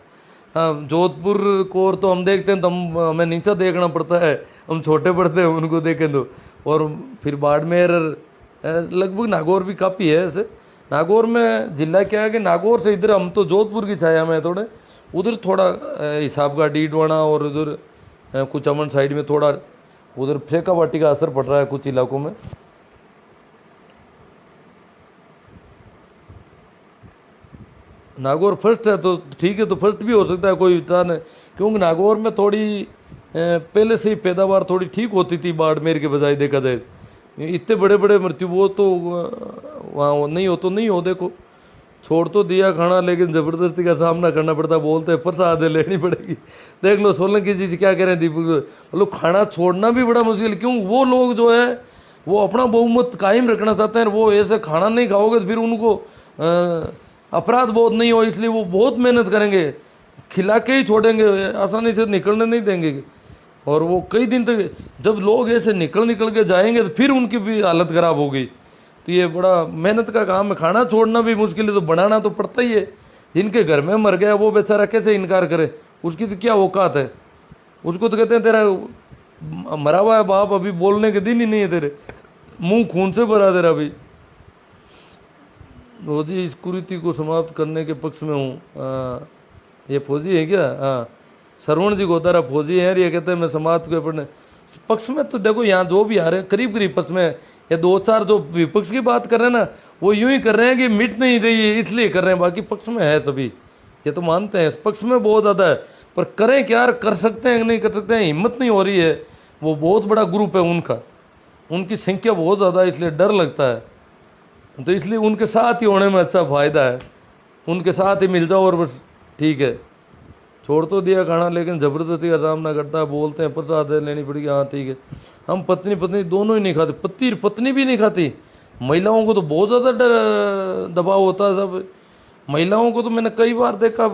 हाँ, जोधपुर कोर तो हम देखते हैं तो हमें नीचा देखना पड़ता है, हम छोटे पड़ते हैं उनको देखें तो। और फिर बाड़मेर, लगभग नागौर भी काफ़ी है ऐसे। नागौर में जिला क्या है कि नागौर से इधर हम तो जोधपुर की छाया में थोड़े, उधर थोड़ा हिसाब का डीडवाना और उधर कुछ अमन साइड में थोड़ा उधर फेंकावाटी का असर पड़ रहा है कुछ इलाकों में। नागौर फर्स्ट है तो ठीक है, तो फर्स्ट भी हो सकता है, कोई विचार नहीं। क्योंकि नागौर में थोड़ी पहले से ही पैदावार थोड़ी ठीक होती थी बाड़मेर के बजाय देखा जाए। इतने बड़े बड़े मृत्यु बोझ तो वहाँ नहीं हो तो नहीं हो। देखो, छोड़ तो दिया खाना, लेकिन ज़बरदस्ती का सामना करना पड़ता। बोलते हैं प्रसाद लेनी पड़ेगी। देख लो सोलंकी जी क्या कह रहे हैं दीपक, मतलब खाना छोड़ना भी बड़ा मुश्किल। क्यों? वो लोग जो है वो अपना बहुमत कायम रखना चाहते हैं, वो ऐसे खाना नहीं खाओगे तो फिर उनको अपराध बोध नहीं हो, इसलिए वो बहुत मेहनत करेंगे, खिला के ही छोड़ेंगे, आसानी से निकलने नहीं देंगे। और वो कई दिन तक जब लोग ऐसे निकल के जाएंगे तो फिर उनकी भी हालत ख़राब होगी। तो ये बड़ा मेहनत का काम है। खाना छोड़ना भी मुश्किल है तो बनाना तो पड़ता ही है। जिनके घर में मर गया वो बेचारा कैसे इनकार करे? उसकी तो क्या औकात है? उसको तो कहते हैं तेरा मरा हुआ है बाप, अभी बोलने के दिन ही नहीं है तेरे, मुंह खून से भरा तेरा अभी। वो जी इस कुरीति को समाप्त करने के पक्ष में हूँ। ये फौजी है क्या? हाँ, श्रवण जी गोतारा फौजी हैं। ये कहते हैं मैं समाप्त के पढ़ने पक्ष में। तो देखो यहाँ जो भी आ रहे हैं करीब करीब पक्ष में, ये 2-4 जो विपक्ष की बात कर रहे हैं ना, वो यूं ही कर रहे हैं कि मिट नहीं रही है इसलिए कर रहे हैं। बाकी पक्ष में है सभी, ये तो मानते हैं पक्ष में बहुत ज़्यादा है। पर करें क्या, कर सकते हैं नहीं कर सकते हैं, हिम्मत नहीं हो रही है। वो बहुत बड़ा ग्रुप है उनका, उनकी संख्या बहुत ज़्यादा है, इसलिए डर लगता है। तो इसलिए उनके साथ ही होने में अच्छा फ़ायदा है, उनके साथ ही मिल जाओ और बस ठीक है। छोड़ तो दिया खाना, लेकिन ज़बरदस्ती का सामना करता है। बोलते हैं प्रसाद लेनी पड़ेगी। हाँ ठीक है। हम पत्नी पत्नी दोनों ही नहीं खाते, पति पत्नी भी नहीं खाती। महिलाओं को तो बहुत ज़्यादा डर दबाव होता है सब। महिलाओं को तो मैंने कई बार देखा,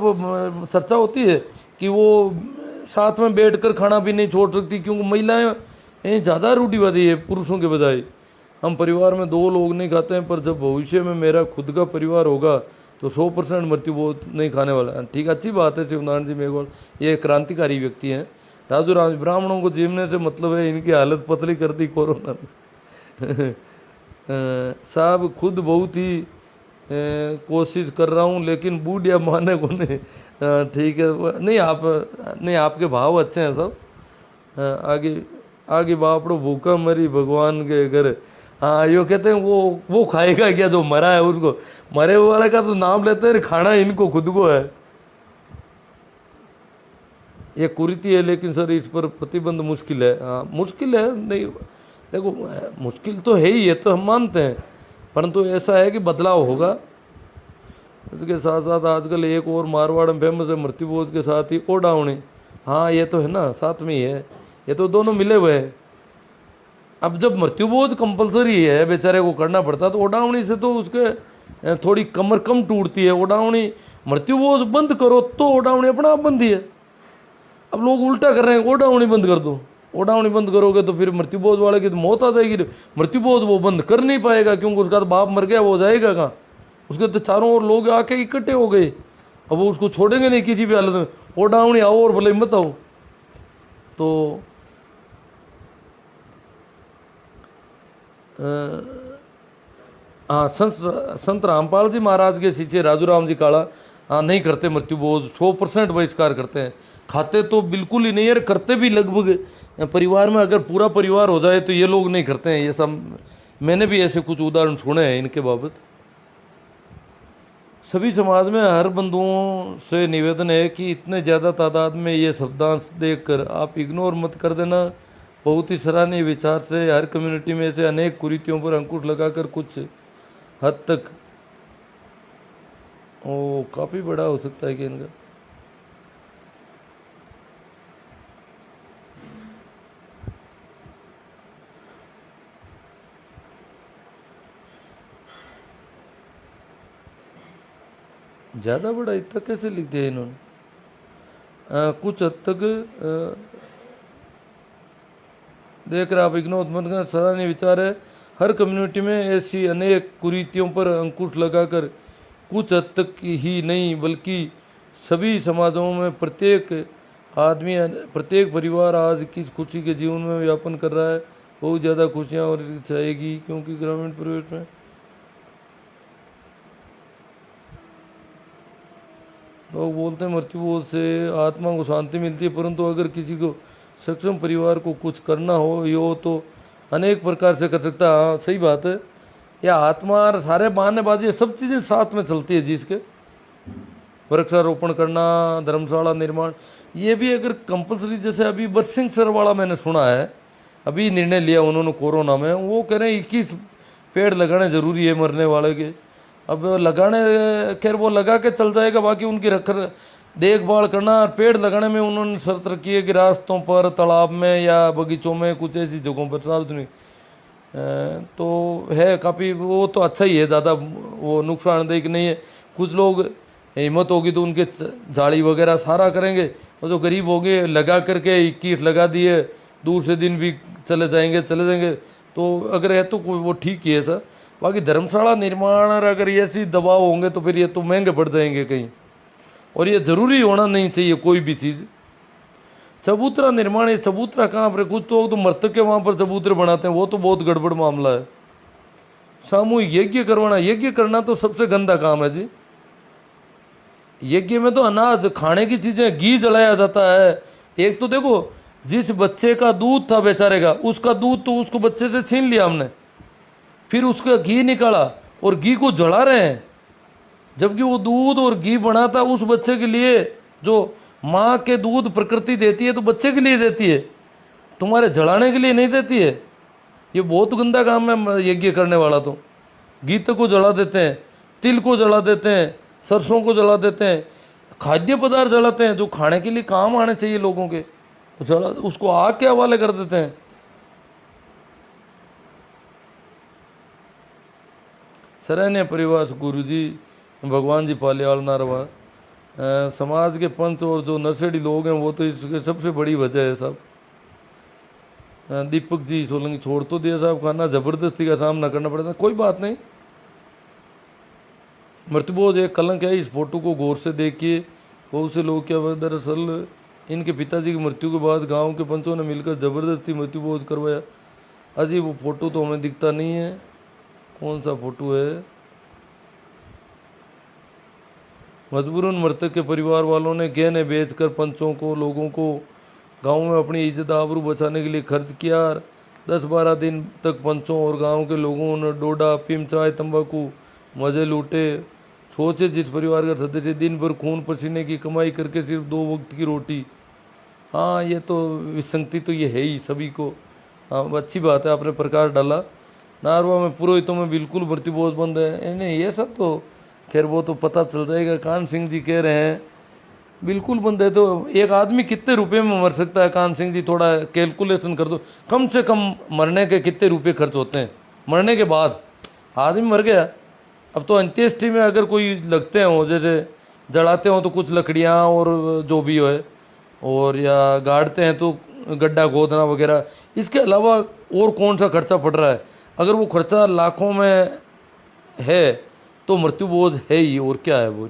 चर्चा होती है कि वो साथ में बैठकर खाना भी नहीं छोड़ सकती, क्योंकि महिलाएं ज़्यादा रूढ़िवादी है पुरुषों के बजाय। हम परिवार में 2 लोग नहीं खाते हैं, पर जब भविष्य में मेरा खुद का परिवार होगा तो 100% मृत्यु बोध नहीं खाने वाला। ठीक, अच्छी बात है शिवनारायण जी मेघवाल, ये क्रांतिकारी व्यक्ति हैं। राजू राम, ब्राह्मणों को जीवने से मतलब है, इनकी हालत पतली कर दी कोरोना ने। साहब खुद बहुत ही कोशिश कर रहा हूँ लेकिन बूढ़िया माने को नहीं। ठीक है, नहीं आप, नहीं आपके भाव अच्छे हैं सब। आगे आगे बापड़ो भूखा मरी भगवान के घर। हाँ, यो कहते हैं वो खाएगा क्या जो मरा है उसको, मरे वाले का तो नाम लेते हैं, खाना इनको खुद को है। ये कुरीति है, लेकिन सर इस पर प्रतिबंध मुश्किल है। हाँ मुश्किल है, नहीं देखो मुश्किल तो है ही, है तो हम मानते हैं, परंतु ऐसा है कि बदलाव होगा। इसके साथ साथ आजकल एक और मारवाड़ में फेमस है मृत्युबोध के साथ ही ओडावणी। हाँ ये तो है ना, साथ में ही है, ये तो दोनों मिले हुए हैं। अब जब मृत्युबोध कंपलसरी है, बेचारे को करना पड़ता, तो ओडावणी से तो उसके थोड़ी कमर कम टूटती है। ओडावणी मृत्युबोध बंद करो तो ओडावणी अपना आप बंदी है। अब लोग उल्टा कर रहे हैं, ओडावणी बंद कर दो। ओडावणी बंद करोगे तो फिर मृत्युबोध वाले की तो मौत आ जाएगी। मृत्युबोध वो बंद कर नहीं पाएगा, क्योंकि उसका तो बाप मर गया, वो जाएगा कहाँ? उसके तो चारों ओर लोग आके इकट्ठे हो गए, अब वो उसको छोड़ेंगे नहीं किसी भी हालत में। ओडावणी आओ और भले मत आओ। तो हाँ, संत रामपाल जी महाराज के शिष्य राजू राम जी काला नहीं करते मृत्युबोध, 100% बहिष्कार करते हैं। खाते तो बिल्कुल ही नहीं है, करते भी लगभग परिवार में अगर पूरा परिवार हो जाए तो ये लोग नहीं करते हैं। ये सब मैंने भी ऐसे कुछ उदाहरण सुने हैं इनके बाबत। सभी समाज में हर बंधुओं से निवेदन है कि इतने ज़्यादा तादाद में ये शब्दांश देखकर आप इग्नोर मत कर देना। बहुत ही सराहनीय विचार से हर कम्युनिटी में से अनेक कुरीतियों पर अंकुश लगाकर कुछ हद तक काफ़ी बड़ा हो सकता है कि इनका। ज़्यादा बड़ा इतना कैसे लिख दिया इन्होंने? कुछ हद तक देख रहे आप इग्नोर मत करना, सराहनीय विचार है। हर कम्युनिटी में ऐसी अनेक कुरीतियों पर अंकुश लगाकर कुछ हद तक ही नहीं बल्कि सभी समाजों में प्रत्येक आदमी, प्रत्येक परिवार आज किस खुशी के जीवन में व्यापन कर रहा है, बहुत ज़्यादा खुशियाँ और चाहेगी, क्योंकि ग्रामीण परिवेश में लोग बोलते हैं मृत्युबोध से आत्मा को शांति मिलती है, परंतु अगर किसी को सक्षम परिवार को कुछ करना हो तो अनेक प्रकार से कर सकता है। हाँ सही बात है, या आत्मा और सारे बहानेबाजी सब चीज़ें साथ में चलती है। जिसके वृक्षारोपण करना, धर्मशाला निर्माण, ये भी अगर कंपलसरी, जैसे अभी बरसिंह सर वाला मैंने सुना है, अभी निर्णय लिया उन्होंने कोरोना में, वो कह रहे हैं 21 पेड़ लगाने ज़रूरी है मरने वाले के। अब लगाने, खैर वो लगा के चल जाएगा, बाकी उनकी देखभाल करना। पेड़ लगाने में उन्होंने शर्त रखी है कि रास्तों पर, तालाब में या बगीचों में, कुछ ऐसी जगहों पर सार्वजनिक तो है काफ़ी, वो तो अच्छा ही है, ज़्यादा वो नुकसानदेह नहीं है। कुछ लोग हिम्मत होगी तो उनके झाड़ी वगैरह सारा करेंगे, और जो गरीब होंगे लगा करके 21 लगा दिए, दूसरे दिन भी चले जाएंगे। तो अगर है तो वो ठीक ही है सर। बाकी धर्मशाला निर्माण अगर ऐसी दबाव होंगे तो फिर ये तो महंगे पड़ जाएंगे कहीं, और ये ज़रूरी होना नहीं चाहिए कोई भी चीज़। चबूतरा निर्माण, ये चबूतरा कहाँ पर? कुछ तो मृतक के वहाँ पर चबूतरे बनाते हैं, वो तो बहुत गड़बड़ मामला है। सामूहिक यज्ञ करवाना, यज्ञ करना तो सबसे गंदा काम है जी। यज्ञ में तो अनाज, खाने की चीज़ें, घी जलाया जाता है। एक तो देखो, जिस बच्चे का दूध था बेचारे का, उसका दूध तो उसको बच्चे से छीन लिया हमने, फिर उसका घी निकाला और घी को जला रहे हैं, जबकि वो दूध और घी बना था उस बच्चे के लिए। जो माँ के दूध प्रकृति देती है तो बच्चे के लिए देती है, तुम्हारे जलाने के लिए नहीं देती है। ये बहुत गंदा काम है यज्ञ करने वाला। तो घी को जला देते हैं, तिल को जला देते हैं, सरसों को जला देते हैं, खाद्य पदार्थ जलाते हैं जो खाने के लिए काम आने चाहिए लोगों के, तो जला, उसको आग के हवाले कर देते हैं। सराहनीय परिवार गुरुजी भगवान जी पालियाल नारवा। समाज के पंच और जो नशेड़ी लोग हैं वो तो इसके सबसे बड़ी वजह है साहब। दीपक जी सोलंकी, छोड़ तो दिया साहब खाना, ज़बरदस्ती का सामना करना पड़ता है। कोई बात नहीं, मृत्युबोध एक कलंक है। इस फोटो को गौर से देखिए। बहुत से लोग क्या हुआ, दरअसल इनके पिताजी की मृत्यु के बाद गांव के पंचों ने मिलकर जबरदस्ती मृत्युबोध करवाया। अजी वो फोटो तो हमें दिखता नहीं है, कौन सा फोटो है। मजबूरन मृतक के परिवार वालों ने गहने बेचकर पंचों को, लोगों को गांव में अपनी इज्जत आबरू बचाने के लिए खर्च किया। 10-12 दिन तक पंचों और गांव के लोगों ने डोडा, अफीम, चाय, तंबाकू मजे लूटे। सोचे जिस परिवार का सदस्य दिन भर खून पसीने की कमाई करके सिर्फ 2 वक्त की रोटी। हाँ, ये तो विसंगति तो ये है ही सभी को। हाँ, अच्छी बात है आपने प्रकाश डाला। नारवा में पुरोहितों में बिल्कुल मृत्युबोध बंद है। नहीं, ये सब तो खैर वो तो पता चल जाएगा। कान सिंह जी कह रहे हैं बिल्कुल बंद है। तो एक आदमी कितने रुपए में मर सकता है कान सिंह जी, थोड़ा कैलकुलेशन कर दो। कम से कम मरने के कितने रुपए खर्च होते हैं मरने के बाद। आदमी मर गया, अब तो अंत्येष्टि में अगर कोई लगते हो, जैसे जलाते हो तो कुछ लकड़ियाँ और जो भी है, और या गाड़ते हैं तो गड्ढा खोदना वगैरह, इसके अलावा और कौन सा खर्चा पड़ रहा है। अगर वो खर्चा लाखों में है तो मृत्युबोध है ही, और क्या है वो।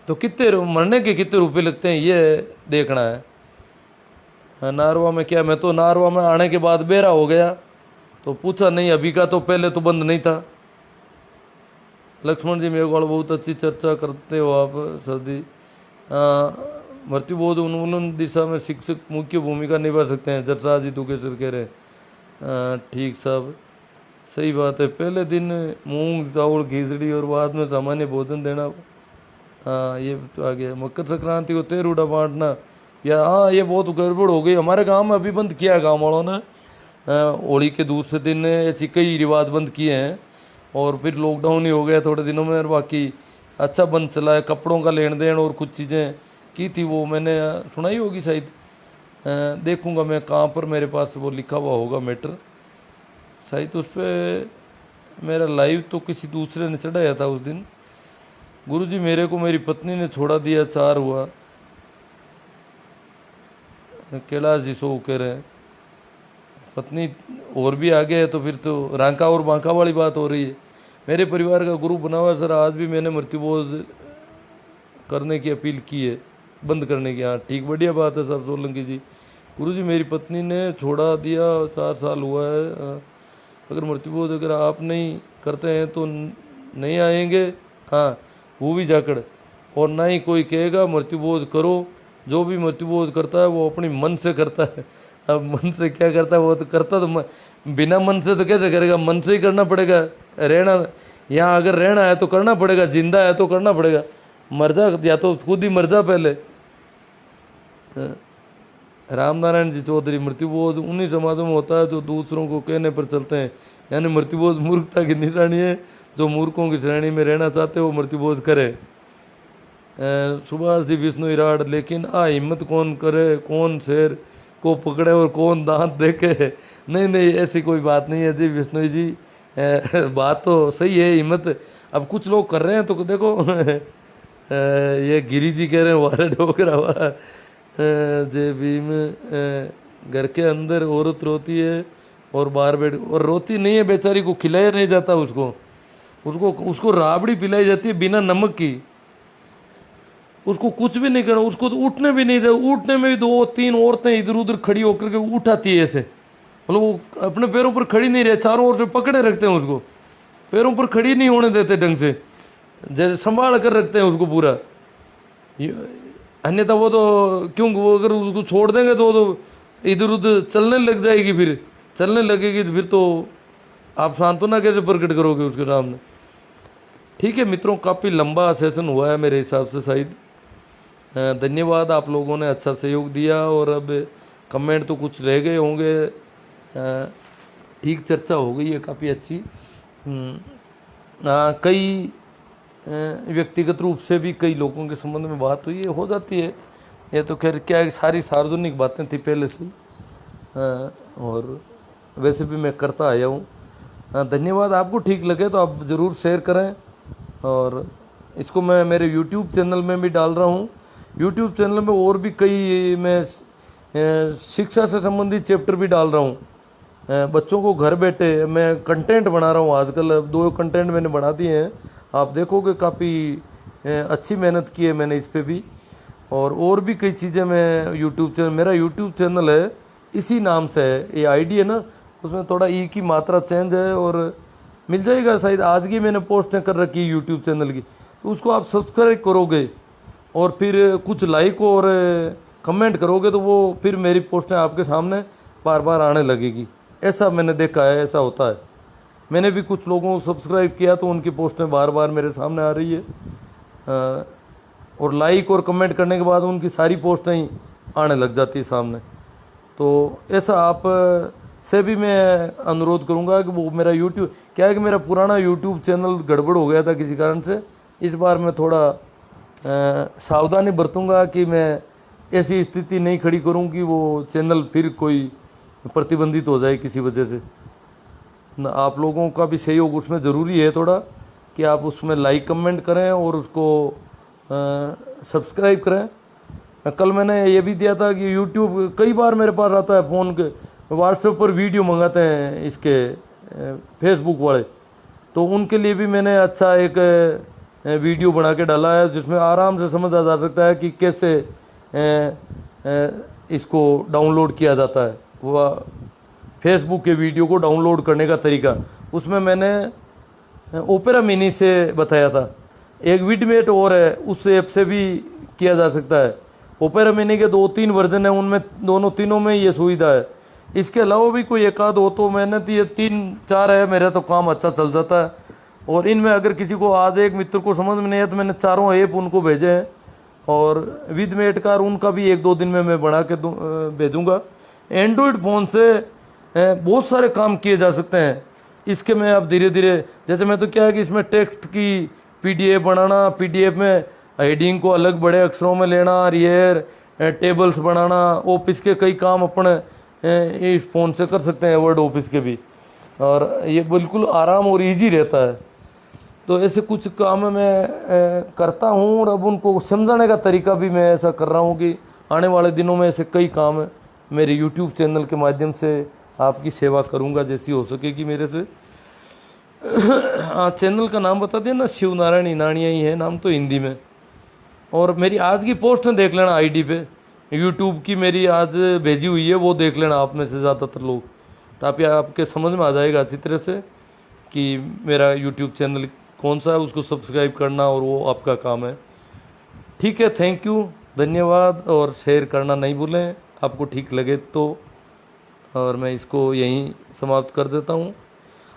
तो कितने मरने के कितने रुपए लगते हैं ये देखना है। नारवा में क्या, मैं तो नारवा में आने के बाद बेरा हो गया तो पूछा नहीं अभी का, तो पहले तो बंद नहीं था। लक्ष्मण जी मेघवाल बहुत अच्छी चर्चा करते हो आप सर्दी। मृत्युबोध उन्मूलन दिशा में शिक्षक मुख्य भूमिका निभा सकते हैं, जसराज जी दुकेश्वर कह रहे। ठीक साहब, सही बात है। पहले दिन मूंग चावल खिचड़ी और बाद में सामान्य भोजन देना। हाँ, ये तो आ गया। मकर संक्रांति को तेरूड़ा बांटना, या हाँ ये बहुत गड़बड़ हो गई हमारे गांव में। अभी बंद किया गांव वालों ने। होली के दूसरे दिन ऐसी कई रिवाज बंद किए हैं, और फिर लॉकडाउन ही हो गया थोड़े दिनों में। और बाकी अच्छा बंद चला है। कपड़ों का लेन देन और कुछ चीज़ें की थी, वो मैंने सुनाई होगी शायद। देखूंगा मैं कहाँ पर मेरे पास वो लिखा हुआ होगा मैटर, शायद उस पर मेरा लाइव तो किसी दूसरे ने चढ़ाया था उस दिन। गुरुजी मेरे को मेरी पत्नी ने छोड़ा दिया, 4 हुआ। कैलाश जी सो कह रहे हैं पत्नी और भी आगे है, तो फिर तो रांका और बांका वाली बात हो रही है। मेरे परिवार का गुरु बना हुआ सर, आज भी मैंने मृत्युबोध करने की अपील की है, बंद करने की। हाँ ठीक, बढ़िया बात है सब सोलंकी जी। गुरुजी मेरी पत्नी ने छोड़ा दिया, 4 साल हुआ है। अगर मृत्युबोध अगर आप नहीं करते हैं तो नहीं आएंगे। हाँ, वो भी जाकड़, और ना ही कोई कहेगा मृत्युबोध करो। जो भी मृत्युबोध करता है वो अपनी मन से करता है। अब मन से क्या करता है, वो तो करता तो बिना मन से तो कैसे करेगा, मन से ही करना पड़ेगा। रहना यहाँ अगर रहना है तो करना पड़ेगा, जिंदा है तो करना पड़ेगा। मर जा या तो खुद ही मर जा पहले। रामनारायण जी चौधरी, मृत्युबोध उन्हीं समाजों में होता है जो दूसरों को कहने पर चलते हैं, यानी मृत्युबोध मूर्खता की निशानी है। जो मूर्खों की श्रेणी में रहना चाहते हो मृत्युबोध करे। सुभाष जी विष्णु इराड, लेकिन हिम्मत कौन करे, कौन शेर को पकड़े और कौन दांत देखे। नहीं नहीं, ऐसी कोई बात नहीं है जी विष्णु जी। बात तो सही है, हिम्मत अब कुछ लोग कर रहे हैं। तो देखो ये गिरी जी कह रहे हैं वारे ठोकरा हुआ। जय भीम, घर के अंदर औरत रोती है और बाहर बैठ, और रोती नहीं है बेचारी को, खिलाया नहीं जाता उसको। उसको राबड़ी पिलाई जाती है बिना नमक की। उसको कुछ भी नहीं करना, उसको तो उठने भी नहीं दे। उठने में भी 2-3 औरतें इधर उधर खड़ी होकर के उठाती है ऐसे, मतलब वो अपने पैरों पर खड़ी नहीं रहे, चारों ओर से पकड़े रखते हैं उसको, पैरों पर खड़ी नहीं होने देते ढंग से, जैसे संभाल कर रखते हैं उसको पूरा। अन्यथा वो तो क्यों, वो अगर उसको छोड़ देंगे तो इधर उधर चलने लग जाएगी, फिर चलने लगेगी तो फिर तो आप सांत्वना कैसे प्रकट करोगे उसके सामने। ठीक है मित्रों, काफ़ी लंबा सेशन हुआ है मेरे हिसाब से शायद। धन्यवाद, आप लोगों ने अच्छा सहयोग दिया। और अब कमेंट तो कुछ रह गए होंगे। ठीक चर्चा हो गई है काफ़ी अच्छी। कई व्यक्तिगत रूप से भी कई लोगों के संबंध में बात हुई है, हो जाती है। ये तो खैर क्या है, सारी सार्वजनिक बातें थी पहले से, और वैसे भी मैं करता आया हूँ। धन्यवाद। आपको ठीक लगे तो आप ज़रूर शेयर करें। और इसको मैं मेरे YouTube चैनल में भी डाल रहा हूँ। YouTube चैनल में और भी कई मैं शिक्षा से संबंधित चैप्टर भी डाल रहा हूँ। बच्चों को घर बैठे मैं कंटेंट बना रहा हूँ आजकल। 2 कंटेंट मैंने बना दिए हैं, आप देखोगे काफ़ी अच्छी मेहनत की है मैंने इस पे भी। और भी कई चीज़ें मैं यूट्यूब चैनल, मेरा यूट्यूब चैनल है इसी नाम से है, ये आईडी है ना, उसमें थोड़ा ई की मात्रा चेंज है और मिल जाएगा शायद। आज की मैंने पोस्टें कर रखी है यूट्यूब चैनल की, तो उसको आप सब्सक्राइब करोगे और फिर कुछ लाइक और कमेंट करोगे तो वो फिर मेरी पोस्टें आपके सामने बार बार आने लगेगी। ऐसा मैंने देखा है, ऐसा होता है। मैंने भी कुछ लोगों को सब्सक्राइब किया तो उनकी पोस्टें बार बार मेरे सामने आ रही है, और लाइक और कमेंट करने के बाद उनकी सारी पोस्टें ही आने लग जाती है सामने। तो ऐसा आप से भी मैं अनुरोध करूंगा कि वो मेरा यूट्यूब, क्या है कि मेरा पुराना यूट्यूब चैनल गड़बड़ हो गया था किसी कारण से, इस बार मैं थोड़ा सावधानी बरतूंगा कि मैं ऐसी स्थिति नहीं खड़ी करूं कि वो चैनल फिर कोई प्रतिबंधित हो जाए किसी वजह से। न आप लोगों का भी सहयोग उसमें ज़रूरी है थोड़ा, कि आप उसमें लाइक कमेंट करें और उसको सब्सक्राइब करें। कल मैंने ये भी दिया था कि यूट्यूब कई बार मेरे पास आता है फ़ोन के, व्हाट्सएप पर वीडियो मंगाते हैं इसके फेसबुक वाले, तो उनके लिए भी मैंने अच्छा एक वीडियो बना के डाला है जिसमें आराम से समझा जा सकता है कि कैसे इसको डाउनलोड किया जाता है, वह फेसबुक के वीडियो को डाउनलोड करने का तरीका। उसमें मैंने ओपेरा मिनी से बताया था, एक विडमेट और है, उस ऐप से भी किया जा सकता है। ओपेरा मिनी के 2-3 वर्जन है, उनमें तीनों में ये सुविधा है। इसके अलावा भी कोई एक आध हो तो मैंने तो ये 3-4 है, मेरा तो काम अच्छा चल जाता है। और इनमें अगर किसी को आज एक मित्र को समझ में नहीं है तो मैंने चारों ऐप उनको भेजे हैं, और विद मेट कार उनका भी 1-2 दिन में मैं बना के भेजूँगा। एंड्रॉयड फ़ोन से बहुत सारे काम किए जा सकते हैं इसके में। अब धीरे धीरे, जैसे मैं तो क्या है कि इसमें टेक्स्ट की पीडीएफ बनाना, पीडीएफ में हेडिंग को अलग बड़े अक्षरों में लेना, रियर टेबल्स बनाना, ऑफिस के कई काम अपने इस फ़ोन से कर सकते हैं, वर्ड ऑफिस के भी, और ये बिल्कुल आराम और इजी रहता है। तो ऐसे कुछ काम मैं करता हूँ, और अब उनको समझाने का तरीका भी मैं ऐसा कर रहा हूँ कि आने वाले दिनों में ऐसे कई काम मेरे यूट्यूब चैनल के माध्यम से आपकी सेवा करूँगा जैसी हो सकेगी मेरे से। हाँ, चैनल का नाम बता दें ना, शिव नारायण इनानिया ही है नाम तो हिंदी में। और मेरी आज की पोस्ट देख लेना आईडी पे, यूट्यूब की मेरी आज भेजी हुई है, वो देख लेना आप में से ज़्यादातर लोग, ताकि आपके समझ में आ जाएगा अच्छी तरह से कि मेरा यूट्यूब चैनल कौन सा है, उसको सब्सक्राइब करना और वो आपका काम है। ठीक है, थैंक यू, धन्यवाद। और शेयर करना नहीं भूलें आपको ठीक लगे तो। और मैं इसको यहीं समाप्त कर देता हूँ।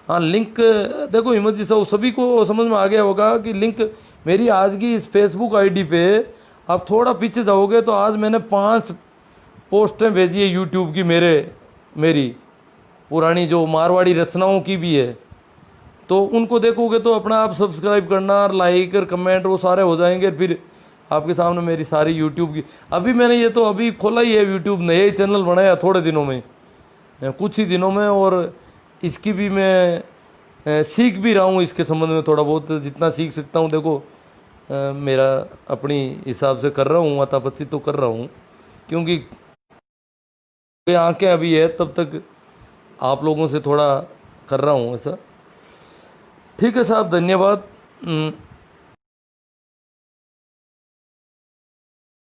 हाँ, लिंक देखो हिम्मत जी साहब, सभी को समझ में आ गया होगा कि लिंक मेरी आज की इस फेसबुक आईडी पे, आप थोड़ा पीछे जाओगे तो आज मैंने 5 पोस्टें भेजी है यूट्यूब की, मेरी पुरानी जो मारवाड़ी रचनाओं की भी है, तो उनको देखोगे तो अपना आप सब्सक्राइब करना, लाइक और कमेंट वो सारे हो जाएंगे। फिर आपके सामने मेरी सारी यूट्यूब की, अभी मैंने ये तो अभी खोला ही है यूट्यूब, नया चैनल बनाया थोड़े दिनों में, कुछ ही दिनों में, और इसकी भी मैं सीख भी रहा हूँ इसके संबंध में थोड़ा बहुत, जितना सीख सकता हूँ। देखो मेरा अपनी हिसाब से कर रहा हूँ, मातापच्ची तो कर रहा हूँ, क्योंकि आंखें अभी है, तब तक आप लोगों से थोड़ा कर रहा हूँ ऐसा। ठीक है साहब, धन्यवाद।